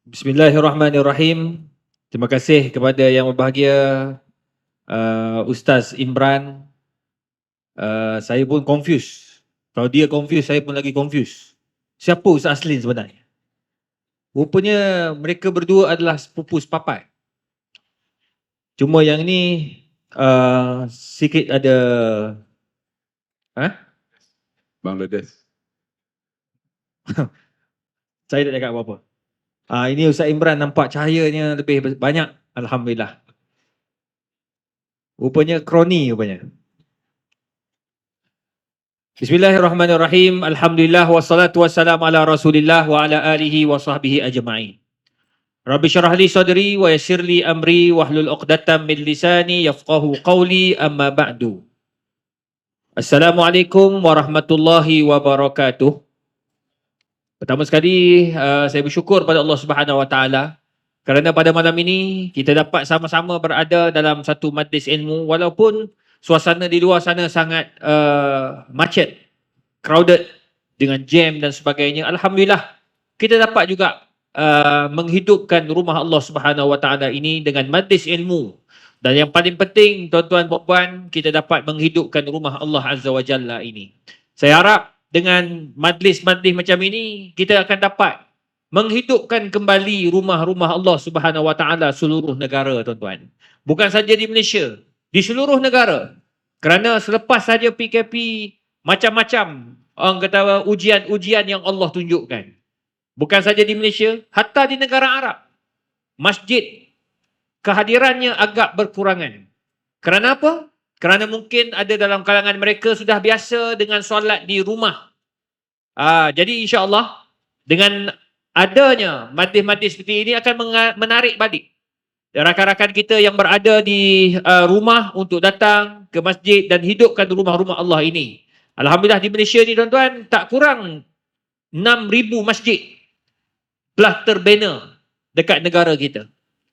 Bismillahirrahmanirrahim. Terima kasih kepada yang berbahagia Ustaz Imran. Saya pun confused. Kalau dia confused, saya pun lagi confused. Siapa Ustaz Aslin sebenarnya? Rupanya mereka berdua adalah sepupu sepapat. Cuma yang ni sikit ada Bangladesh. saya tak cakap apa-apa. Ini Ustaz Imran nampak cahayanya lebih banyak. Alhamdulillah. Rupanya kroni rupanya. Bismillahirrahmanirrahim. Alhamdulillah wassalatu wassalamu ala Rasulillah wa ala alihi wa sahbihi ajma'in. Rabbi syarah li sadri wa yassir li amri wahlul 'uqdatam min lisani yafqahu qawli, amma ba'du. Assalamualaikum warahmatullahi wabarakatuh. Pertama sekali saya bersyukur pada Allah Subhanahu wa taala kerana pada malam ini kita dapat sama-sama berada dalam satu majlis ilmu walaupun suasana di luar sana sangat macet, crowded dengan jam dan sebagainya. Alhamdulillah kita dapat juga menghidupkan rumah Allah Subhanahu Wa Taala ini dengan majlis ilmu. Dan yang paling penting tuan-tuan dan puan, kita dapat menghidupkan rumah Allah Azza wa Jalla ini. Saya harap dengan majlis-majlis macam ini kita akan dapat menghidupkan kembali rumah-rumah Allah Subhanahu Wa Taala seluruh negara, tuan-tuan. Bukan saja di Malaysia, di seluruh negara. Kerana selepas saja PKP, macam-macam orang kata ujian-ujian yang Allah tunjukkan. Bukan saja di Malaysia, hatta di negara Arab. Masjid, kehadirannya agak berkurangan. Kerana apa? Kerana mungkin ada dalam kalangan mereka sudah biasa dengan solat di rumah. Jadi insya-Allah dengan adanya majlis-majlis seperti ini akan menarik balik rakan-rakan kita yang berada di rumah untuk datang ke masjid dan hidupkan rumah-rumah Allah ini. Alhamdulillah di Malaysia ni tuan-tuan, tak kurang 6,000 masjid telah terbina dekat negara kita.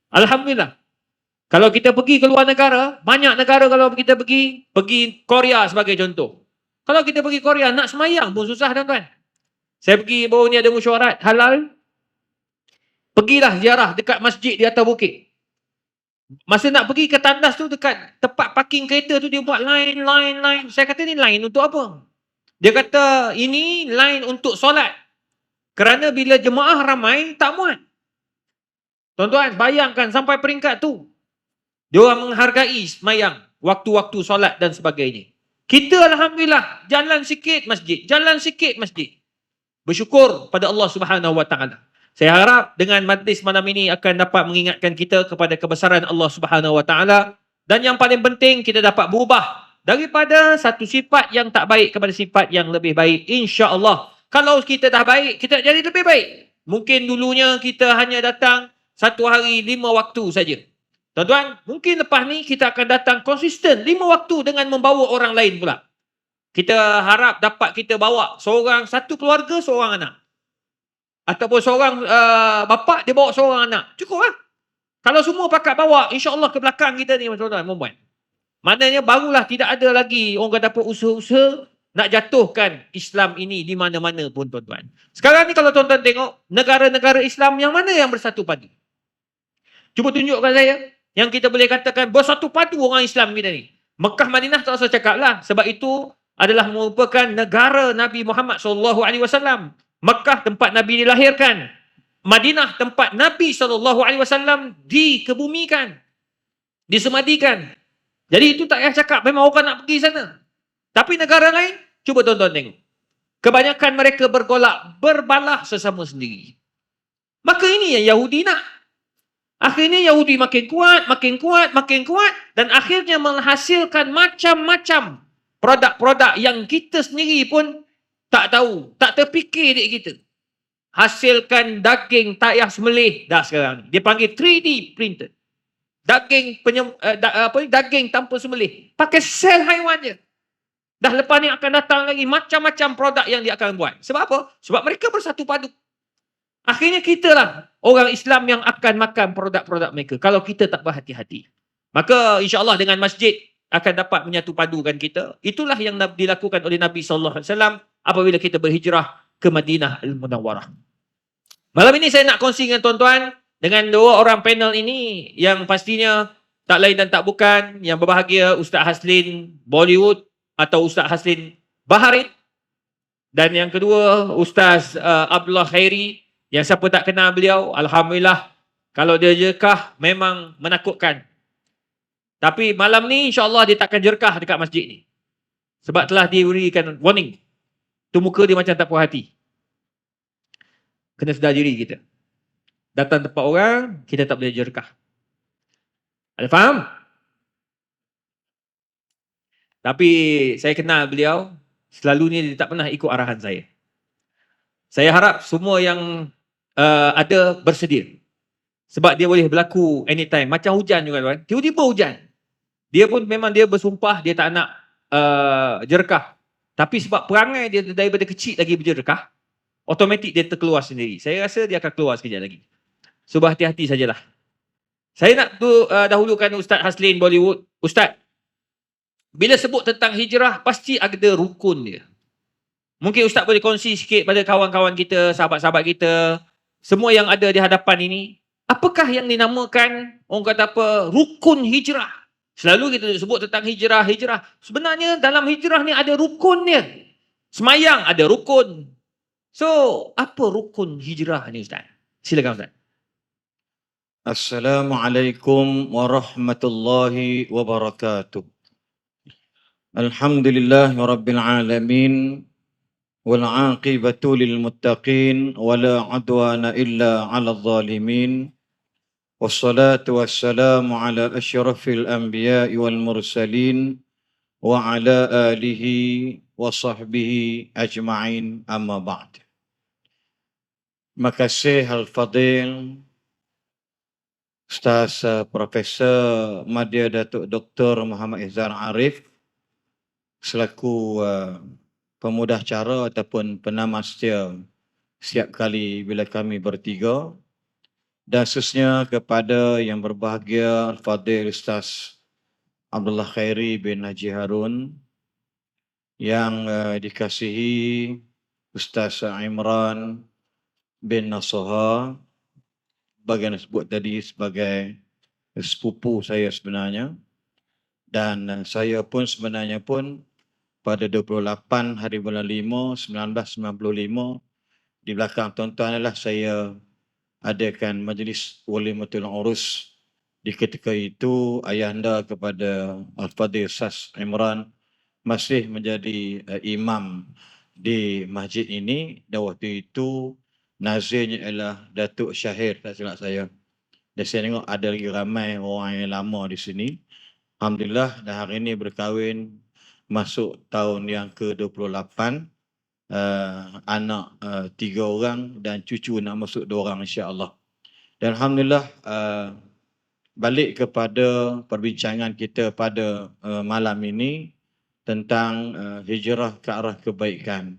Alhamdulillah. Kalau kita pergi ke luar negara, banyak negara kalau kita pergi Korea sebagai contoh. Kalau kita pergi Korea, nak semayang pun susah tuan-tuan. Saya pergi baru ni ada mesyuarat halal. Pergilah ziarah dekat masjid di atas bukit. Masa nak pergi ke tandas tu dekat tempat parking kereta tu dia buat line. Saya kata ni line untuk apa? Dia kata ini line untuk solat. Kerana bila jemaah ramai tak muat. Tuan-tuan bayangkan sampai peringkat tu. Dia orang menghargai semayang, waktu-waktu solat dan sebagainya. Kita alhamdulillah jalan sikit masjid. Bersyukur pada Allah Subhanahu Wa Taala. Saya harap dengan majlis malam ini akan dapat mengingatkan kita kepada kebesaran Allah Subhanahu Wa Taala dan yang paling penting kita dapat berubah daripada satu sifat yang tak baik kepada sifat yang lebih baik. Insya-Allah. Kalau kita dah baik, kita jadi lebih baik. Mungkin dulunya kita hanya datang satu hari 5 waktu saja. Tuan-tuan, mungkin lepas ni kita akan datang konsisten 5 waktu dengan membawa orang lain pula. Kita harap dapat kita bawa satu keluarga, seorang anak. Ataupun seorang bapa, dia bawa seorang anak. Cukup lah. Kalau semua pakat bawa, insya-Allah ke belakang kita ni, tuan-tuan, perempuan. Maknanya barulah tidak ada lagi orang kata apa usaha-usaha nak jatuhkan Islam ini di mana-mana pun, tuan-tuan. Sekarang ni kalau tuan-tuan tengok, negara-negara Islam yang mana yang bersatu padu? Cuba tunjukkan saya. Yang kita boleh katakan bersatu padu orang Islam kita ni. Mekah, Madinah tak usah cakap lah. Sebab itu adalah merupakan negara Nabi Muhammad SAW. Mekah tempat Nabi dilahirkan. Madinah tempat Nabi SAW dikebumikan. Disemadikan. Jadi itu tak payah cakap. Memang orang nak pergi sana. Tapi negara lain, cuba tuan-tuan tengok. Kebanyakan mereka berbalah sesama sendiri. Maka ini yang Yahudi nak. Akhirnya Yahudi makin kuat dan akhirnya menghasilkan macam-macam produk-produk yang kita sendiri pun tak tahu, tak terfikir dek kita. Hasilkan daging tak payah sembelih dah sekarang. Dia panggil 3D printed. Daging tanpa sembelih. Pakai sel haiwan je. Dah lepas ni akan datang lagi macam-macam produk yang dia akan buat. Sebab apa? Sebab mereka bersatu padu. Akhirnya kita lah orang Islam yang akan makan produk-produk mereka kalau kita tak berhati-hati. Maka insya-Allah dengan masjid akan dapat menyatu padukan kita. Itulah yang dilakukan oleh Nabi sallallahu alaihi wasallam apabila kita berhijrah ke Madinah Al-Munawwarah. Malam ini saya nak kongsi dengan tuan-tuan dengan dua orang panel ini yang pastinya tak lain dan tak bukan yang berbahagia Ustaz Haslin Bollywood atau Ustaz Haslin Baharit, dan yang kedua Ustaz Abdullah Khairi, yang siapa tak kenal beliau, alhamdulillah kalau dia jerkah memang menakutkan. Tapi malam ni insya-Allah dia takkan jerkah dekat masjid ni. Sebab telah diberikan warning. Tu muka dia macam tak puas hati. Kena sedar diri kita. Datang tempat orang, kita tak boleh jerkah. Ada faham? Tapi saya kenal beliau, selalunya dia tak pernah ikut arahan saya. Saya harap semua yang ada bersedia. Sebab dia boleh berlaku anytime. Macam hujan juga tuan. Tiba-tiba hujan. Dia pun memang dia bersumpah dia tak nak jerkah. Tapi sebab perangai dia daripada kecil lagi berjerkah, automatik dia terkeluar sendiri. Saya rasa dia akan keluar sekejap lagi. So berhati-hati sajalah. Saya nak dahulukan Ustaz Haslin Bollywood. Ustaz, bila sebut tentang hijrah, pasti ada rukun dia. Mungkin Ustaz boleh kongsi sikit pada kawan-kawan kita, sahabat-sahabat kita, semua yang ada di hadapan ini, apakah yang dinamakan, orang kata apa, rukun hijrah? Selalu kita sebut tentang hijrah. Sebenarnya dalam hijrah ni ada rukun dia. Semayang ada rukun. So, apa rukun hijrah ni Ustaz? Silakan Ustaz. Assalamualaikum warahmatullahi wabarakatuh. Alhamdulillahi rabbil alamin wal aqibatu lil muttaqin wala udwana illa 'alal zalimin. Wassalatu wassalamu ala asyrafil anbiya'i wal mursalin wa ala alihi wa sahbihi ajma'in, amma ba'd. Terima kasih Al-Fadil Ustaz Profesor Madya Datuk Dr. Muhammad Ihsan Arif selaku pemudah cara ataupun penama setia setiap kali bila kami bertiga, dan khususnya kepada yang berbahagia Al-Fadil Ustaz Abdullah Khairi bin Haji Harun, yang dikasihi Ustaz Imran bin Nasoha, bagian sebut tadi sebagai sepupu saya sebenarnya, dan saya pun sebenarnya pun pada 28 hari bulan 5 1995 di belakang tuan-tuan adalah saya adakan majlis Walimatul Urus. Di ketika itu ayahanda kepada Al-Fadhil Ustaz Imran masih menjadi imam di masjid ini, dan waktu itu nazirnya ialah Datuk Syahir, tak silap saya. Dan saya tengok ada lagi ramai orang yang lama di sini. Alhamdulillah, dan hari ini berkahwin masuk tahun yang ke-28. Anak 3 orang dan cucu nak masuk 2 orang insya-Allah. Dan Alhamdulillah, balik kepada perbincangan kita pada malam ini tentang hijrah ke arah kebaikan.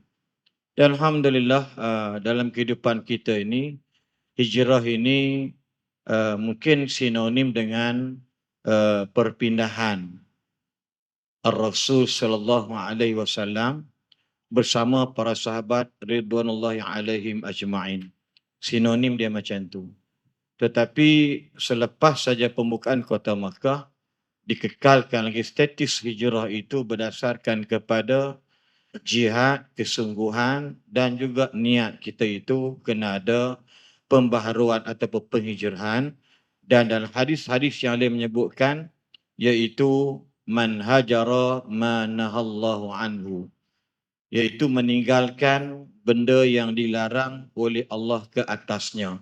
Dan Alhamdulillah, dalam kehidupan kita ini, hijrah ini mungkin sinonim dengan perpindahan Ar-Rasul sallallahu alaihi wasallam bersama para sahabat ridwanullahi alaihim ajma'in. Sinonim dia macam tu. Tetapi selepas saja pembukaan kota Makkah, dikekalkan lagi status hijrah itu berdasarkan kepada jihad, kesungguhan dan juga niat kita itu kena ada pembaharuan ataupun penghijrahan. Dan dalam hadis-hadis yang lain menyebutkan, iaitu man hajara ma nahallahu anhu, iaitu meninggalkan benda yang dilarang oleh Allah ke atasnya.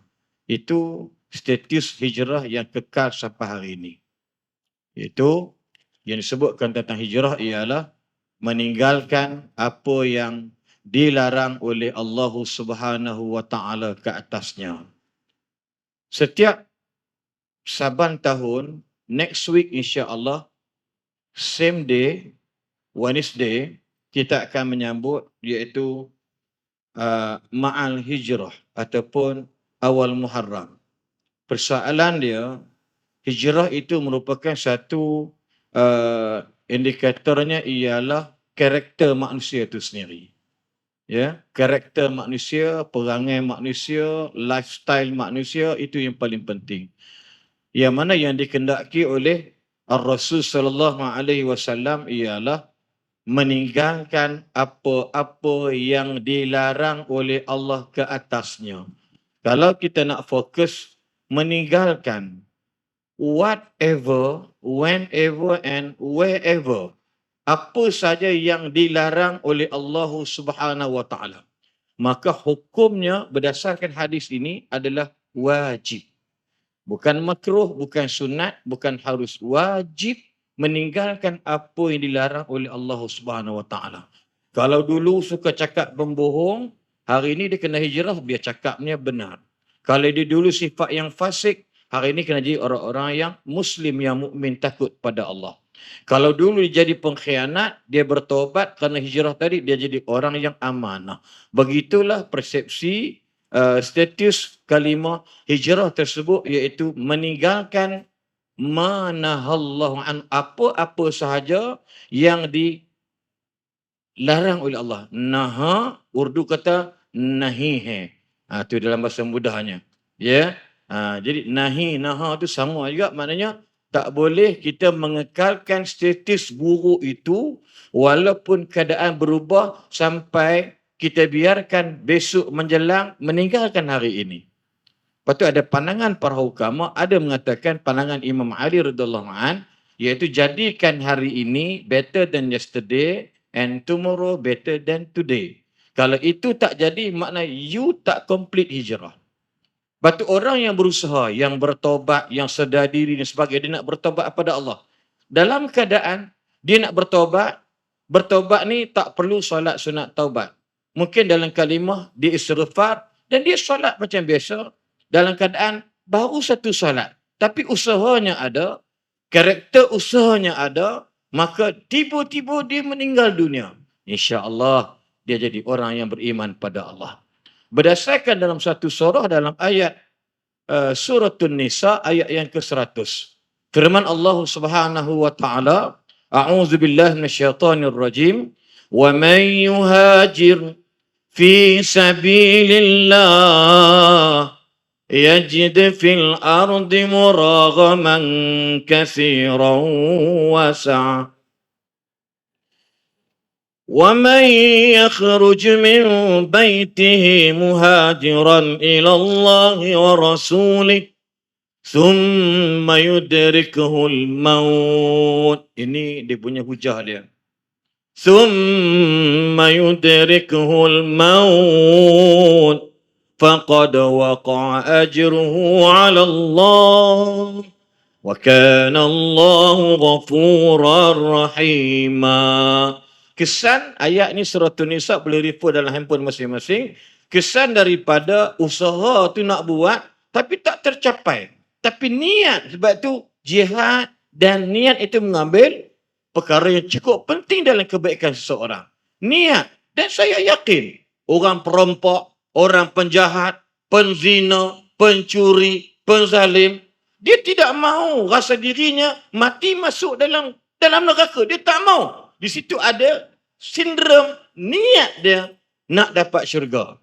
Itu status hijrah yang kekal sampai hari ini. Itu yang disebutkan tentang hijrah ialah meninggalkan apa yang dilarang oleh Allah Subhanahu wa taala ke atasnya. Setiap saban tahun, next week insya-Allah, same day, Wednesday, kita akan menyambut iaitu Ma'al Hijrah ataupun awal Muharram. Persoalan dia, hijrah itu merupakan satu indikatornya ialah karakter manusia itu sendiri. Ya, karakter manusia, perangai manusia, lifestyle manusia, itu yang paling penting. Yang mana yang dikendaki oleh Ar-Rasul sallallahu alaihi wasallam ialah meninggalkan apa-apa yang dilarang oleh Allah ke atasnya. Kalau kita nak fokus meninggalkan whatever, whenever and wherever, apa saja yang dilarang oleh Allah Subhanahu wa taala, maka hukumnya berdasarkan hadis ini adalah wajib. Bukan makruh, bukan sunat, bukan harus, wajib meninggalkan apa yang dilarang oleh Allah Subhanahu wa taala. Kalau dulu suka cakap berbohong, hari ini dia kena hijrah biar cakapnya benar. Kalau dia dulu sifat yang fasik, hari ini kena jadi orang-orang yang muslim, yang mukmin, takut pada Allah. Kalau dulu dia jadi pengkhianat, dia bertobat kerana hijrah tadi, dia jadi orang yang amanah. Begitulah persepsi status kalimah hijrah tersebut, iaitu meninggalkan manahallahu an, apa-apa sahaja yang dilarang oleh Allah. Naha, Urdu kata nahihe. Itu dalam bahasa mudahnya. Ya. Jadi naha tu sama juga, maknanya tak boleh kita mengekalkan status buruk itu walaupun keadaan berubah sampai kita biarkan besok menjelang meninggalkan hari ini. Lepas tu ada pandangan para ulama, ada mengatakan pandangan Imam Ali radhiyallahu an, iaitu jadikan hari ini better than yesterday and tomorrow better than today. Kalau itu tak jadi, makna you tak complete hijrah. Lepas tu orang yang berusaha, yang bertobat, yang sedar diri dan sebagainya, dia nak bertobat kepada Allah. Dalam keadaan dia nak bertobat ni tak perlu solat sunat taubat. Mungkin dalam kalimah dia istighfar dan dia solat macam biasa. Dalam keadaan baru satu solat, tapi usahanya ada, karakter usahanya ada, maka tiba-tiba dia meninggal dunia. Insya-Allah dia jadi orang yang beriman pada Allah. Berdasarkan dalam satu surah, dalam ayat Suratul Nisa ayat yang ke-100. Firman Allah Subhanahu wa taala, A'udzu billahi minasyaitonir rajim. Wa man yuhajir fi sabilillah yajid fil ardi muraghaman katsiran wasi'a. ومن يخرج من بيته مهاجرا إلى الله ورسوله ثم يدركه الموت. Ini dia punya hujah dia. ثم يدركه الموت فقد وقع أجره على الله وكان الله غفورا رحيما. Kesan ayat ni surah Nisa boleh refer dalam handphone masing-masing. Kesan daripada usaha tu nak buat tapi tak tercapai. Tapi niat, sebab tu jihad dan niat itu mengambil perkara yang cukup penting dalam kebaikan seseorang. Niat. Dan saya yakin orang perampok, orang penjahat, penzina, pencuri, penzalim, dia tidak mahu rasa dirinya mati masuk dalam neraka. Dia tak mahu. Di situ ada sindrom niat dia nak dapat syurga.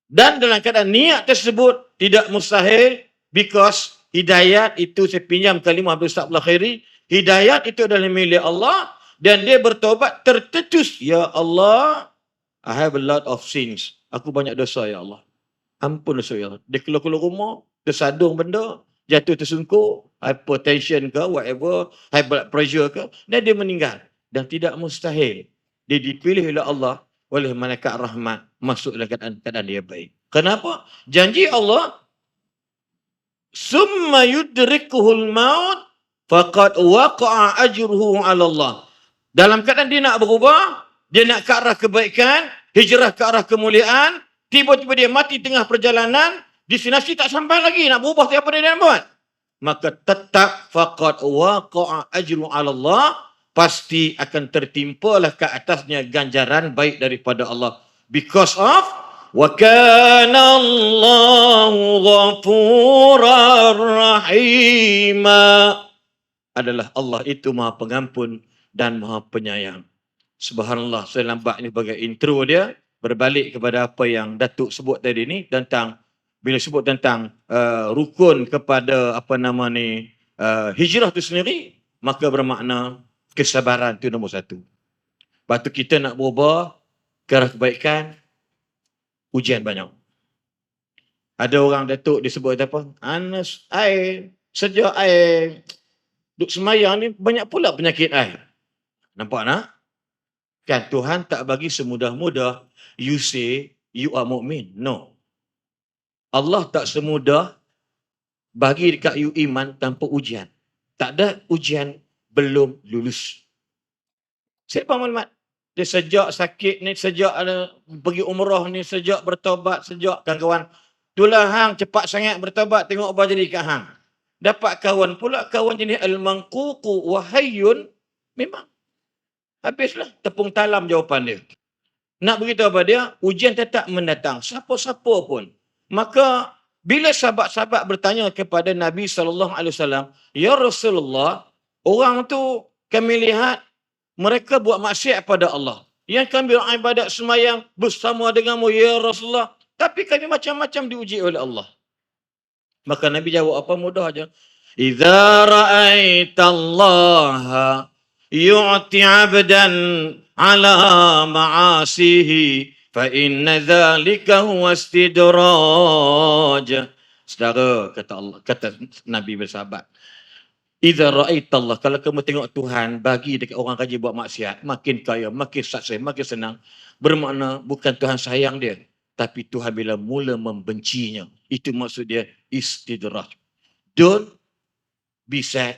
Dan dalam keadaan niat tersebut tidak mustahil, because hidayat itu, saya pinjam kalimah Abdul Ustaz Khairi, hidayat itu adalah milik Allah dan dia bertobat tertetus. Ya Allah, I have a lot of sins. Aku banyak dosa ya Allah. Ampun dosa ya Allah. Dia keluar rumah, tersadung benda, jatuh tersungkur, hypertension ke, whatever, high blood pressure ke, dan dia meninggal. Dan tidak mustahil dia dipilih oleh Allah, oleh malaikat rahmat, masuk dalam keadaan dia baik. Kenapa? Janji Allah, summa yudrikuhul maut faqad waqa'a ajruhu 'ala Allah. Dalam keadaan dia nak berubah, dia nak ke arah kebaikan, hijrah ke arah kemuliaan, tiba-tiba dia mati tengah perjalanan, destinasi tak sampai lagi, nak berubah apa dia nak buat? Maka tetap faqad waqa'a ajruhu 'ala Allah, pasti akan tertimpalah ke atasnya ganjaran baik daripada Allah. Because of wa kana Allahu ghafurar rahima. Adalah Allah itu Maha Pengampun dan Maha Penyayang. Subhanallah, saya nampak ini sebagai intro dia. berbalik kepada apa yang Datuk sebut tadi ni tentang bila sebut tentang rukun kepada hijrah tu sendiri, maka bermakna kesabaran tu nombor satu. Lepas tu kita nak berubah ke arah kebaikan, ujian banyak. Ada orang Datuk disebut apa? Anas, sejak duk semayang ni banyak pula penyakit ai. Nampak nak? Kan Tuhan tak bagi semudah-mudah you say you are mukmin. No. Allah tak semudah bagi dekat you iman tanpa ujian. Tak ada ujian belum lulus. Saya maklumat. Dia sejak sakit ni, sejak pergi umrah ni, sejak bertobat, sejak kawan-kawan. Itulah hang cepat sangat bertobat, tengok apa jadi kat hang. Dapat kawan pula, kawan jenis al-manququ wahayyun, memang. Habislah tepung talam jawapan dia. Nak beritahu apa dia? Ujian tetap mendatang. Siapa-siapa pun. Maka bila sahabat-sahabat bertanya kepada Nabi SAW, Ya Rasulullah, orang tu kami lihat mereka buat maksiat pada Allah. Yang kami beribadat semayang bersama denganmu, Ya Rasulullah. Tapi kami macam-macam diuji oleh Allah. Maka Nabi jawab apa? Mudah aja. Idza ra'aitallaha yu'ti 'abdan 'ala ma'asihi fa inna dzalika huwa istidraj. Saudara, kata Allah, kata Nabi bersahabat, idza ra'aitallah, kalau kamu tengok Tuhan bagi dekat orang rajin buat maksiat, makin kaya, makin sukses, makin senang, bermakna bukan Tuhan sayang dia, tapi Tuhan bila mula membencinya. Itu maksud dia istidraj. Don't be sad.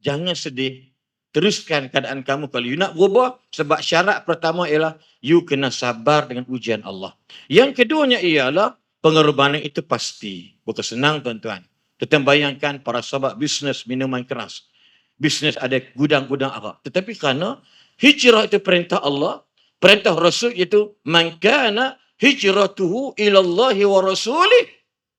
Jangan sedih. Teruskan keadaan kamu kalau you nak berubah, sebab syarat pertama ialah you kena sabar dengan ujian Allah. Yang keduanya ialah pengorbanan itu pasti. Bukan senang tuan-tuan. Tetapi bayangkan para sahabat bisnes minuman keras. Bisnes ada gudang-gudang arak. Tetapi kerana hijrah itu perintah Allah, perintah Rasul itu man kana hijratuhu ilallahi wa rasulih,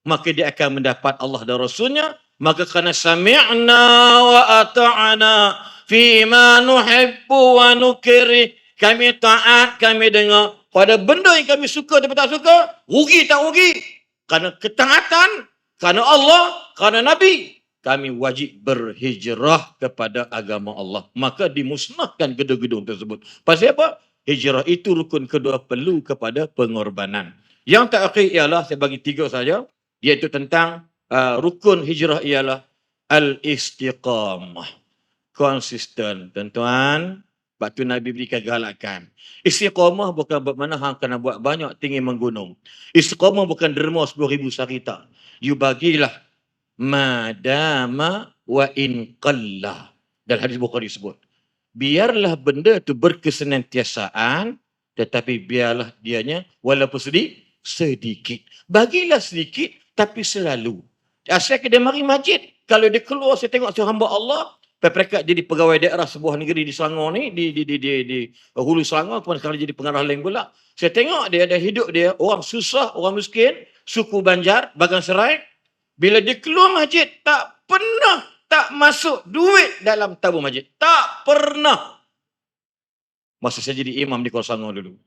maka dia akan mendapat Allah dan Rasulnya. Maka kerana sami'na wa ata'na fima nuhibbu wa nukri, kami taat, kami dengar pada benda yang kami suka tapi tak suka, rugi tak rugi, kerana ketaatan, kerana Allah, kerana Nabi, kami wajib berhijrah kepada agama Allah. Maka dimusnahkan gedung-gedung tersebut. Pasal apa? Hijrah itu rukun kedua perlu kepada pengorbanan. Yang terakhir ialah, saya bagi 3 saja, iaitu tentang rukun hijrah ialah al-istiqamah. Konsisten, tuan-tuan. Sebab tu Nabi berikan galakan. Istiqamah bukan bermakna hang kena buat banyak tinggi menggunung. Istiqamah bukan derma 10,000 sarita. You bagilah madama wa in qalla. Dalam hadis Bukhari sebut. Biarlah benda itu berkesenantiasaan, tetapi biarlah dianya walaupun sedikit. Bagilah sedikit, tapi selalu. Asyik dia mari masjid. Kalau dia keluar, saya tengok seorang hamba Allah, mereka jadi pegawai daerah sebuah negeri di Selangor ni, di Hulu Selangor, kemudian sekarang jadi pengarah lain pula. Saya tengok dia ada hidup dia, orang susah, orang miskin, suku Banjar, Bagan Serai. Bila dia keluar masjid, tak pernah tak masuk duit dalam tabung masjid. Tak pernah. Masa saya jadi imam di Kuala Selangor dulu.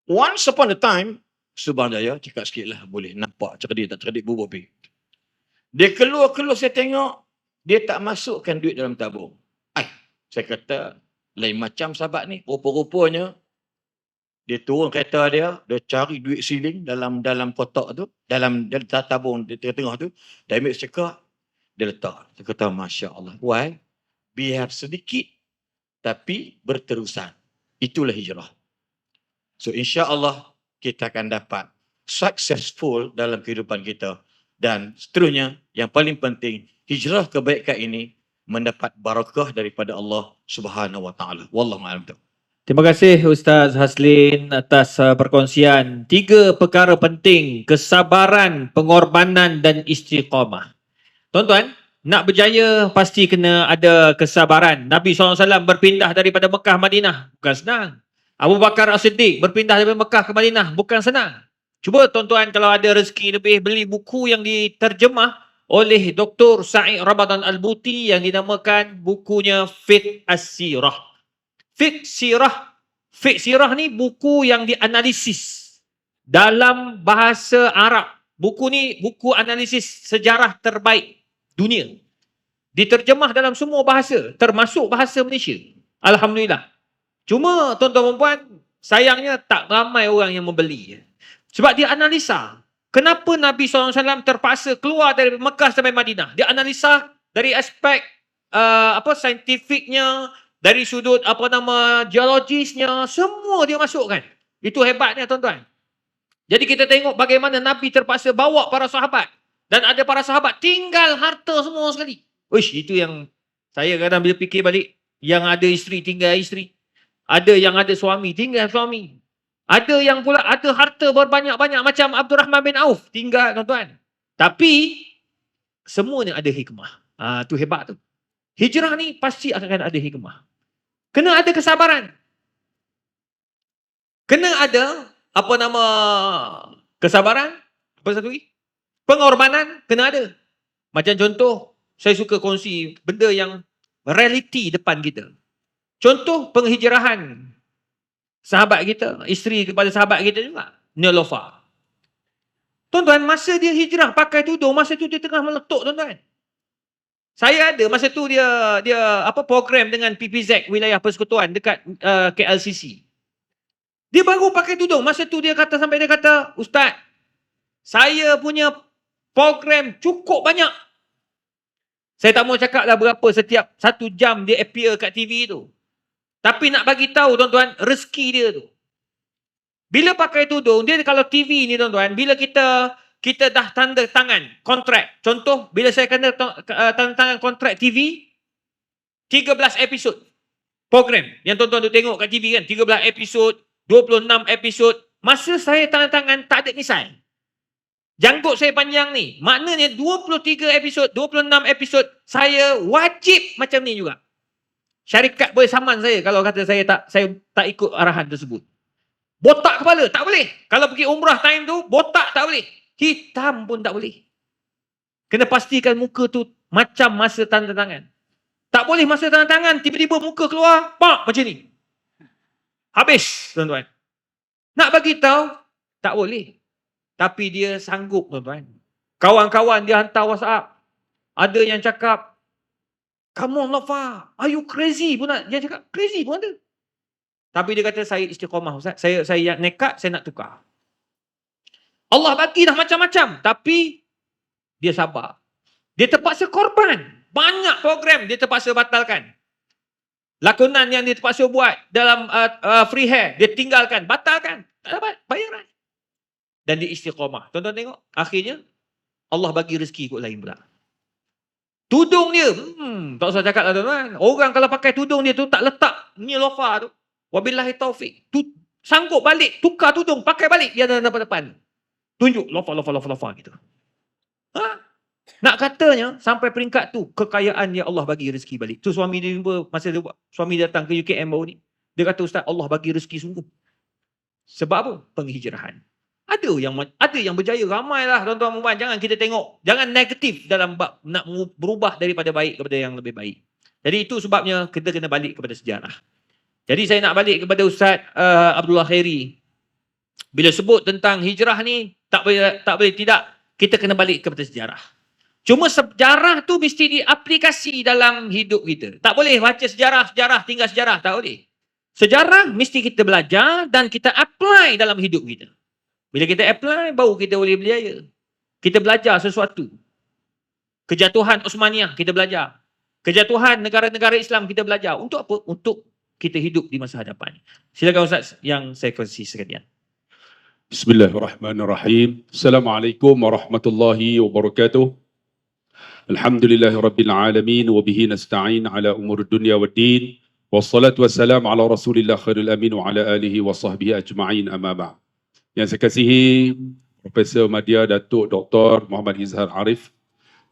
Once upon a time, Subang Jaya, cakap sikit lah, boleh nampak cerdik tak cerdik, bubuh. Dia keluar, saya tengok, dia tak masukkan duit dalam tabung. Saya kata, lain macam sahabat ni, rupa-rupanya, dia turun kereta dia cari duit siling dalam kotak tu, dalam tabung di tengah tu, dia ambil cekak, dia letak. Saya kata, Masya Allah. Why? Biar sedikit, tapi berterusan. Itulah hijrah. So, insya Allah, kita akan dapat successful dalam kehidupan kita. Dan seterusnya, yang paling penting, hijrah kebaikan ini mendapat barakah daripada Allah Subhanahu Wa Taala. Wallahu a'lam. Terima kasih Ustaz Haslin atas perkongsian 3 perkara penting: kesabaran, pengorbanan dan istiqamah. Tuan-tuan, nak berjaya pasti kena ada kesabaran. Nabi SAW berpindah daripada Mekah Madinah, bukan senang. Abu Bakar As-Siddiq berpindah dari Mekah ke Madinah, bukan senang. Cuba tuan-tuan kalau ada rezeki lebih, beli buku yang diterjemah oleh Dr. Sa'id Ramadan Al-Buti yang dinamakan bukunya Fiqh As-Sirah. Fiqh Sirah Fiqh Sirah ni buku yang dianalisis dalam bahasa Arab. Buku ni buku analisis sejarah terbaik dunia. Diterjemah dalam semua bahasa, termasuk bahasa Malaysia. Alhamdulillah. Cuma tuan-tuan dan puan, sayangnya tak ramai orang yang membeli. Sebab dia analisa. Kenapa Nabi SAW terpaksa keluar dari Mekah sampai Madinah? Dia analisa dari aspek saintifiknya, dari sudut geologisnya, semua dia masukkan. Itu hebatnya tuan-tuan. Jadi kita tengok bagaimana Nabi terpaksa bawa para sahabat. Dan ada para sahabat tinggal harta semua sekali. Uish, itu yang saya kadang bila fikir balik. Yang ada isteri tinggal isteri. Ada yang ada suami tinggal suami. Ada yang pula ada harta berbanyak-banyak macam Abdul Rahman bin Auf tinggal tuan-tuan. Tapi semuanya ada hikmah. Tu hebat tu. Hijrah ni pasti akan ada hikmah. Kena ada kesabaran. Kena ada kesabaran. Apa satu lagi? Pengorbanan kena ada. Macam contoh, saya suka kongsi benda yang realiti depan kita. Contoh penghijrahan sahabat kita, isteri kepada sahabat kita juga, Nilofa. Tuan-tuan, masa dia hijrah pakai tudung, masa tu dia tengah meletup tuan-tuan. Saya ada masa tu dia program dengan PPZ wilayah persekutuan dekat KLCC. Dia baru pakai tudung, masa tu dia kata Ustaz, saya punya program cukup banyak. Saya tak mau cakap lah berapa setiap 1 jam dia appear kat TV tu. Tapi nak bagi tahu tuan-tuan, rezeki dia tu. Bila pakai tudung, dia kalau TV ni tuan-tuan, bila kita dah tanda tangan kontrak. Contoh, bila saya kena tanda tangan kontrak TV, 13 episod program yang tuan-tuan tu tengok kat TV kan, 13 episod, 26 episod. Masa saya tanda tangan, tak ada misal. Janggut saya panjang ni. Maknanya 23 episod, 26 episod, saya wajib macam ni juga. Syarikat boleh saman saya kalau kata saya tak ikut arahan tersebut. Botak kepala, tak boleh. Kalau pergi umrah time tu, botak tak boleh. Hitam pun tak boleh. Kena pastikan muka tu macam masa tanda tangan. Tak boleh masa tanda tangan, tiba-tiba muka keluar, pak, macam ni. Habis, tuan-tuan. Nak bagi tahu, tak boleh. Tapi dia sanggup, tuan-tuan. Kawan-kawan dia hantar WhatsApp. Ada yang cakap, come on Lofa, are you crazy pun nak. Dia cakap, crazy pun ada. Tapi dia kata, saya istiqamah Ustaz. Saya nekat, saya nak tukar. Allah bagi dah macam-macam. Tapi, dia sabar. Dia terpaksa korban. Banyak program dia terpaksa batalkan. Lakonan yang dia terpaksa buat dalam free hair, dia tinggalkan, batalkan. Tak dapat bayaran. Dan dia istiqamah. Tuan-tuan tengok, akhirnya, Allah bagi rezeki kot lain pula. Tudung dia, tak usah cakap lah tuan-tuan. Orang kalau pakai tudung dia tu, tak letak ni lofa tu. Wabillahi taufik. Sanggup balik, tukar tudung, pakai balik. Dia ada depan-depan. Tunjuk, lofa gitu. Nak katanya, sampai peringkat tu, kekayaan yang Allah bagi rezeki balik. Tu suami dia jumpa, masa dia, suami datang ke UKM baru ni. Dia kata, Ustaz, Allah bagi rezeki sungguh. Sebab apa? Penghijrahan. Ada yang berjaya, ramailah tuan-tuan dan puan. Jangan kita tengok, jangan negatif dalam bab nak berubah daripada baik kepada yang lebih baik. Jadi itu sebabnya kita kena balik kepada sejarah. Jadi saya nak balik kepada Ustaz Abdullah Khairi. Bila sebut tentang hijrah ni, tak boleh tidak, kita kena balik kepada sejarah. Cuma sejarah tu mesti diaplikasi dalam hidup kita. Tak boleh baca sejarah, tinggal sejarah, tak boleh. Sejarah mesti kita belajar dan kita apply dalam hidup kita. Bila kita apply, baru kita boleh berjaya. Kita belajar sesuatu. Kejatuhan Osmaniyah, kita belajar. Kejatuhan negara-negara Islam, kita belajar. Untuk apa? Untuk kita hidup di masa hadapan. Silakan Ustaz yang saya kongsi sekalian. Bismillahirrahmanirrahim. Assalamualaikum warahmatullahi wabarakatuh. Alhamdulillahirabbil alamin wa bihi nasta'in ala umur dunya waddin. Wassalatu wassalamu ala Rasulillah khairil amin wa ala alihi wa sahbihi ajma'in, amma ba'd. Yang saya kasihi Profesor Madya Datuk Dr. Muhammad Izhar Arif,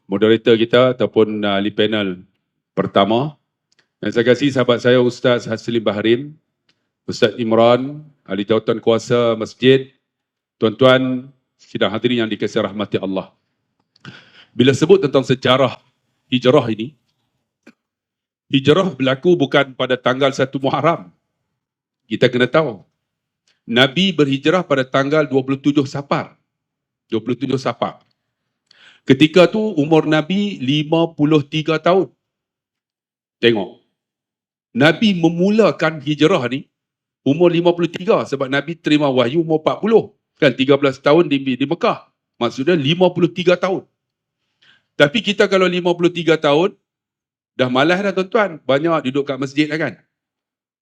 moderator kita ataupun ahli panel pertama. Yang saya kasihi sahabat saya Ustaz Haslim Bahrin, Ustaz Imran, ahli jawatan kuasa masjid, tuan-tuan sidang hadirin yang dikasihi rahmati Allah. Bila sebut tentang sejarah hijrah ini, hijrah berlaku bukan pada tanggal 1 Muharram. kita kena tahu. Nabi berhijrah pada tanggal 27 Safar. 27 Safar. Ketika tu umur Nabi 53 tahun. Tengok. Nabi memulakan hijrah ni umur 53 sebab Nabi terima wahyu umur 40. Kan 13 tahun di Mekah. Maksudnya 53 tahun. Tapi kita kalau 53 tahun, dah malas dah tuan-tuan. Banyak duduk kat masjid dah kan.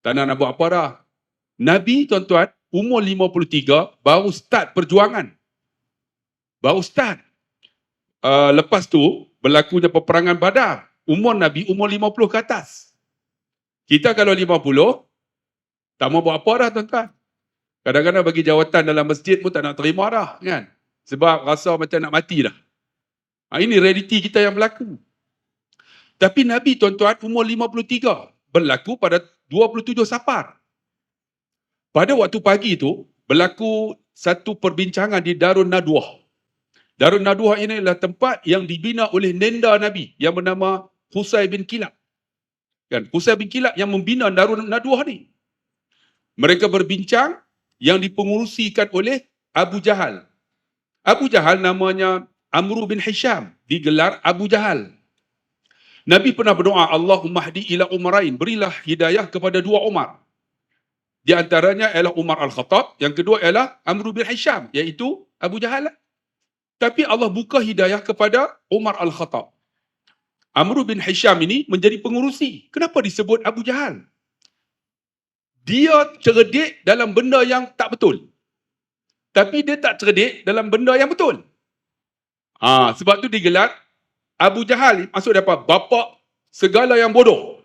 Tak nak buat apa dah. Nabi tuan-tuan, umur 53 baru start perjuangan. Baru start. Lepas tu, berlakunya peperangan Badar. Umur Nabi, umur 50 ke atas. Kita kalau 50, tak mau buat apa dah tuan-tuan. Kadang-kadang bagi jawatan dalam masjid pun tak nak terima dah kan. Sebab rasa macam nak mati dah. Ini realiti kita yang berlaku. Tapi Nabi tuan-tuan umur 53 berlaku pada 27 Safar. Pada waktu pagi tu berlaku satu perbincangan di Darun Nadwah. Darun Nadwah ini adalah tempat yang dibina oleh nenda Nabi yang bernama Qusay bin Kilab. Kan? Qusay bin Kilab yang membina Darun Nadwah ni. Mereka berbincang yang dipengurusikan oleh Abu Jahal. Abu Jahal namanya Amru bin Hisham, digelar Abu Jahal. Nabi pernah berdoa, Allahumma hdi ila umarain, berilah hidayah kepada dua Umar. Di antaranya ialah Umar Al-Khattab, yang kedua ialah Amru bin Hisham, iaitu Abu Jahal. Tapi Allah buka hidayah kepada Umar Al-Khattab. Amru bin Hisham ini menjadi pengurusi. Kenapa disebut Abu Jahal? Dia cerdik dalam benda yang tak betul. Tapi dia tak cerdik dalam benda yang betul. Sebab tu digelar Abu Jahal. Maksud dia apa? Bapa segala yang bodoh.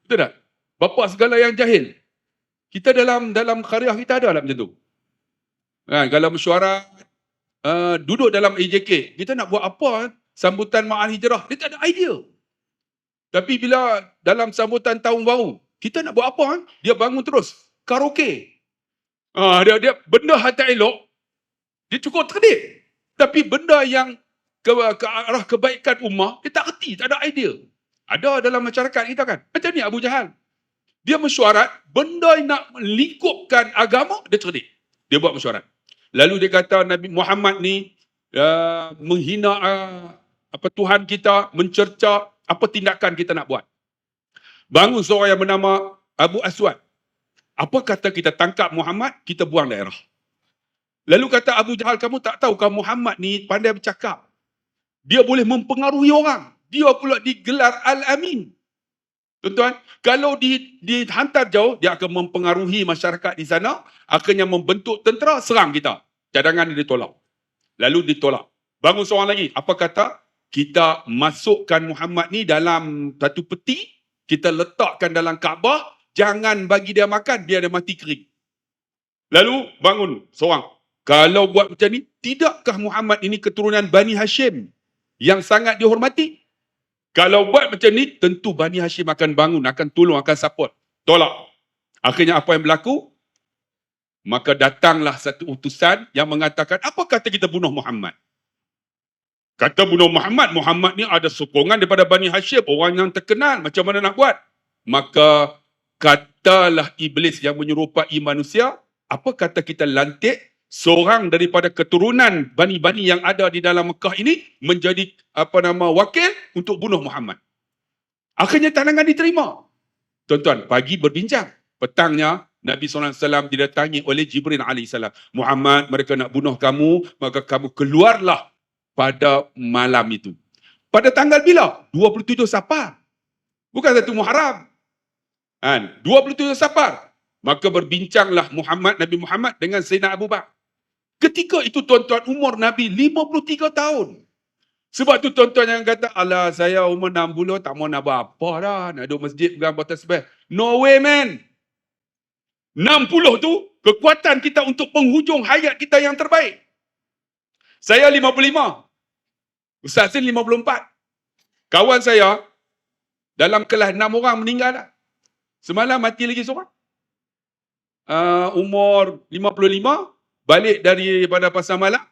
Betul tak? Bapa segala yang jahil. Kita dalam khariah kita ada lah macam tu. Kalau mesyuarat, duduk dalam AJK, kita nak buat apa? Sambutan Ma'al Hijrah. Dia tak ada idea. Tapi bila dalam sambutan tahun baru, kita nak buat apa? Dia bangun terus. Karaoke. Dia benda hati elok, dia cukup cerdik. Tapi benda yang ke arah kebaikan ummah, dia tak reti, tak ada idea. Ada dalam masyarakat kita kan. Macam ni Abu Jahal. Dia mesyuarat, benda yang nak melingkupkan agama, dia cerdik. Dia buat mesyuarat. Lalu dia kata Nabi Muhammad ni menghina Tuhan kita, mencerca, apa tindakan kita nak buat. Bangun seorang yang bernama Abu Aswad. Apa kata kita tangkap Muhammad, kita buang daerah. Lalu kata Abu Jahal, kamu tak tahu kalau Muhammad ni pandai bercakap. Dia boleh mempengaruhi orang. Dia pula digelar Al-Amin. Tuan-tuan, kalau dihantar jauh, dia akan mempengaruhi masyarakat di sana, akhirnya membentuk tentera, serang kita. Cadangan dia ditolak. Lalu ditolak. Bangun seorang lagi. Apa kata? Kita masukkan Muhammad ni dalam satu peti, kita letakkan dalam Kaabah, jangan bagi dia makan, biar dia mati kering. Lalu bangun seorang. Kalau buat macam ni, tidakkah Muhammad ini keturunan Bani Hashim yang sangat dihormati? Kalau buat macam ni, tentu Bani Hashim akan bangun, akan tolong, akan support. Tolak. Akhirnya apa yang berlaku? Maka datanglah satu utusan yang mengatakan, apa kata kita bunuh Muhammad? Kata bunuh Muhammad, Muhammad ni ada sokongan daripada Bani Hashim, orang yang terkenal, macam mana nak buat? Maka katalah iblis yang menyerupai manusia, apa kata kita lantik seorang daripada keturunan bani-bani yang ada di dalam Mekah ini menjadi wakil untuk bunuh Muhammad. Akhirnya tandangan diterima. Tuan-tuan, pagi berbincang. Petangnya Nabi SAW didatangi oleh Jibril AS. Muhammad, mereka nak bunuh kamu, maka kamu keluarlah pada malam itu. Pada tanggal bila? 27 Safar. Bukan 1 Muharram. 27 Safar. Maka berbincanglah Nabi Muhammad dengan Sayyidina Abu Bakar. Ketika itu tuan-tuan, umur Nabi 53 tahun. Sebab tu tuan-tuan yang kata, alah saya umur 60 tak mau nak buat apa dah. Nak duduk masjid pegang botol tasbih. No way man. 60 tu kekuatan kita untuk penghujung hayat kita yang terbaik. Saya 55. Ustaz Sin 54. Kawan saya dalam kelas 6 orang meninggal dah. Semalam mati lagi seorang. Umur 55. Balik daripada Pasar Malam,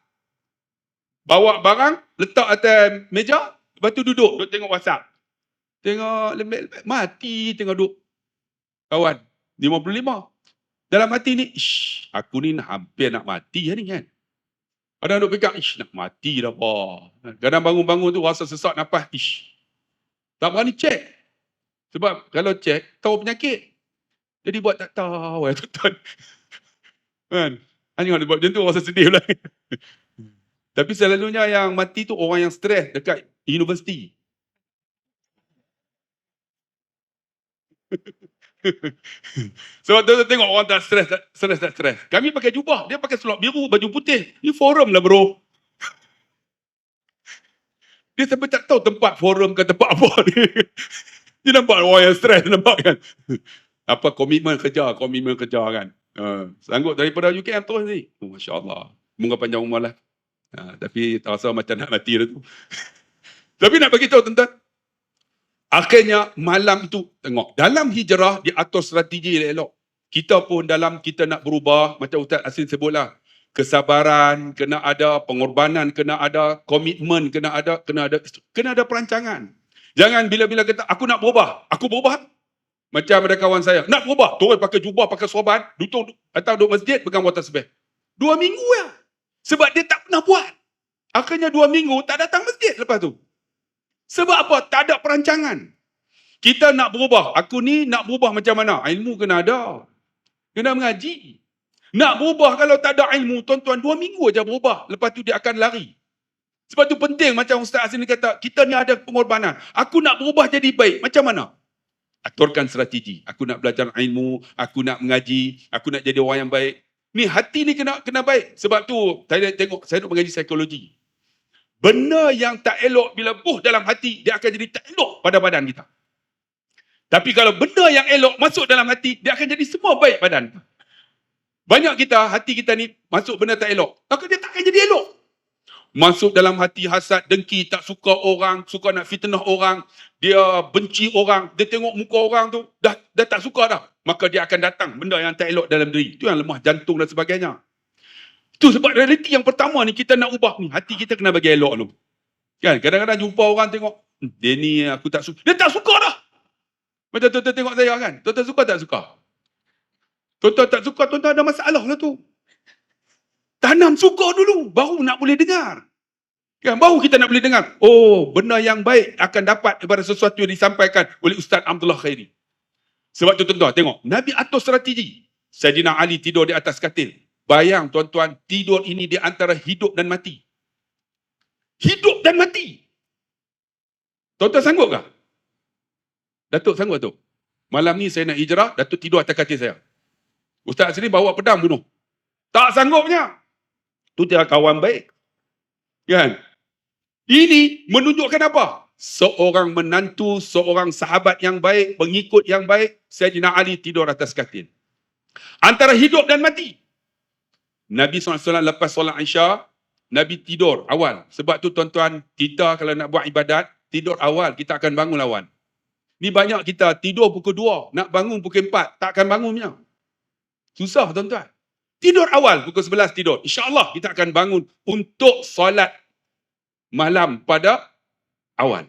bawa barang, letak atas meja, lepas tu duduk tengok WhatsApp. Tengok lembek-lembek, mati tengok duduk. Kawan, 55. Dalam hati ni, aku ni hampir nak mati ni kan. Kadang duk pegang, nak mati dah apa. Kadang bangun-bangun tu rasa sesak nafas, tak berani cek. Sebab kalau cek, tahu penyakit. Jadi buat tak tahu tuan-tuan. Kan? Hanya orang buat macam tu rasa sedih pula. Tapi selalunya yang mati tu orang yang stres dekat universiti. Sebab tu tengok orang tak stres. Kami pakai jubah, dia pakai selop biru, baju putih. Ni forum lah bro. Dia sampai tak tahu tempat forum ke tempat apa ni. Dia nampak orang yang stres, nampak kan. Apa komitmen kerja kan. Sanggup daripada UKM terus ni. Masya Allah. Moga panjang umur lah. Tapi tak rasa macam nak mati dah tu. Tapi nak bagi tahu tuan-tuan. Akhirnya malam itu, tengok. Dalam hijrah diatur strategi elok. Kita pun dalam kita nak berubah, macam Ustaz Asin sebutlah. Kesabaran, kena ada pengorbanan, kena ada komitmen, kena ada perancangan. Jangan bila-bila kata, aku nak berubah. Aku berubah. Macam ada kawan saya, nak berubah. Terus pakai jubah, pakai sorban, duduk atau duduk masjid, pegang water tasbih. 2 minggu ya. Sebab dia tak pernah buat. Akhirnya 2 minggu tak datang masjid lepas tu. Sebab apa? Tak ada perancangan. Kita nak berubah. Aku ni nak berubah macam mana? Ilmu kena ada. Kena mengaji. Nak berubah kalau tak ada ilmu, tuan-tuan 2 minggu aja berubah. Lepas tu dia akan lari. Sebab tu penting macam Ustaz Azim kata, kita ni ada pengorbanan. Aku nak berubah jadi baik. Macam mana? Aturkan strategi. Aku nak belajar ilmu, aku nak mengaji, aku nak jadi orang yang baik. Ni hati ni kena baik. Sebab tu saya tengok, saya nak mengaji psikologi. Benda yang tak elok bila dalam hati, dia akan jadi tak elok pada badan kita. Tapi kalau benda yang elok masuk dalam hati, dia akan jadi semua baik badan. Banyak kita, hati kita ni masuk benda tak elok. Maka dia takkan jadi elok. Masuk dalam hati hasad, dengki, tak suka orang, suka nak fitnah orang, dia benci orang, dia tengok muka orang tu, dah tak suka dah. Maka dia akan datang benda yang tak elok dalam diri. Itu yang lemah jantung dan sebagainya. Itu sebab realiti yang pertama ni, kita nak ubah ni, hati kita kena bagi elok tu. Kan, kadang-kadang jumpa orang tengok, dia ni aku tak suka. Dia tak suka dah. Macam tuan-tuan tengok saya kan, tuan-tuan suka tak suka? Tuan-tuan tak suka, tuan-tuan ada masalah lah tu. Tanam suka dulu, baru nak boleh dengar. Kan, baru kita nak boleh dengar. Oh, benda yang baik akan dapat daripada sesuatu yang disampaikan oleh Ustaz Abdullah Khairi. Sebab tu tuan-tuan, tengok. Nabi atur strategi. Sayyidina Ali tidur di atas katil. Bayang tuan-tuan, tidur ini di antara hidup dan mati. Hidup dan mati. Tuan-tuan sanggup tak? Datuk sanggup tu? Malam ni saya nak hijrah, Datuk tidur atas katil saya. Ustaz sini bawa pedang bunuh. Tak sanggupnya. Tu dia kawan baik. Kan? Ini menunjukkan apa? Seorang menantu, seorang sahabat yang baik, pengikut yang baik, Sayyidina Ali tidur atas katil. Antara hidup dan mati. Nabi SAW lepas solat Isya, Nabi tidur awal. Sebab tu tuan-tuan, kita kalau nak buat ibadat, tidur awal, kita akan bangun awal. Ni banyak kita tidur pukul 2, nak bangun pukul 4, tak akan bangunnya. Susah tuan-tuan. Tidur awal, pukul 11 tidur. InsyaAllah kita akan bangun untuk solat malam pada awal.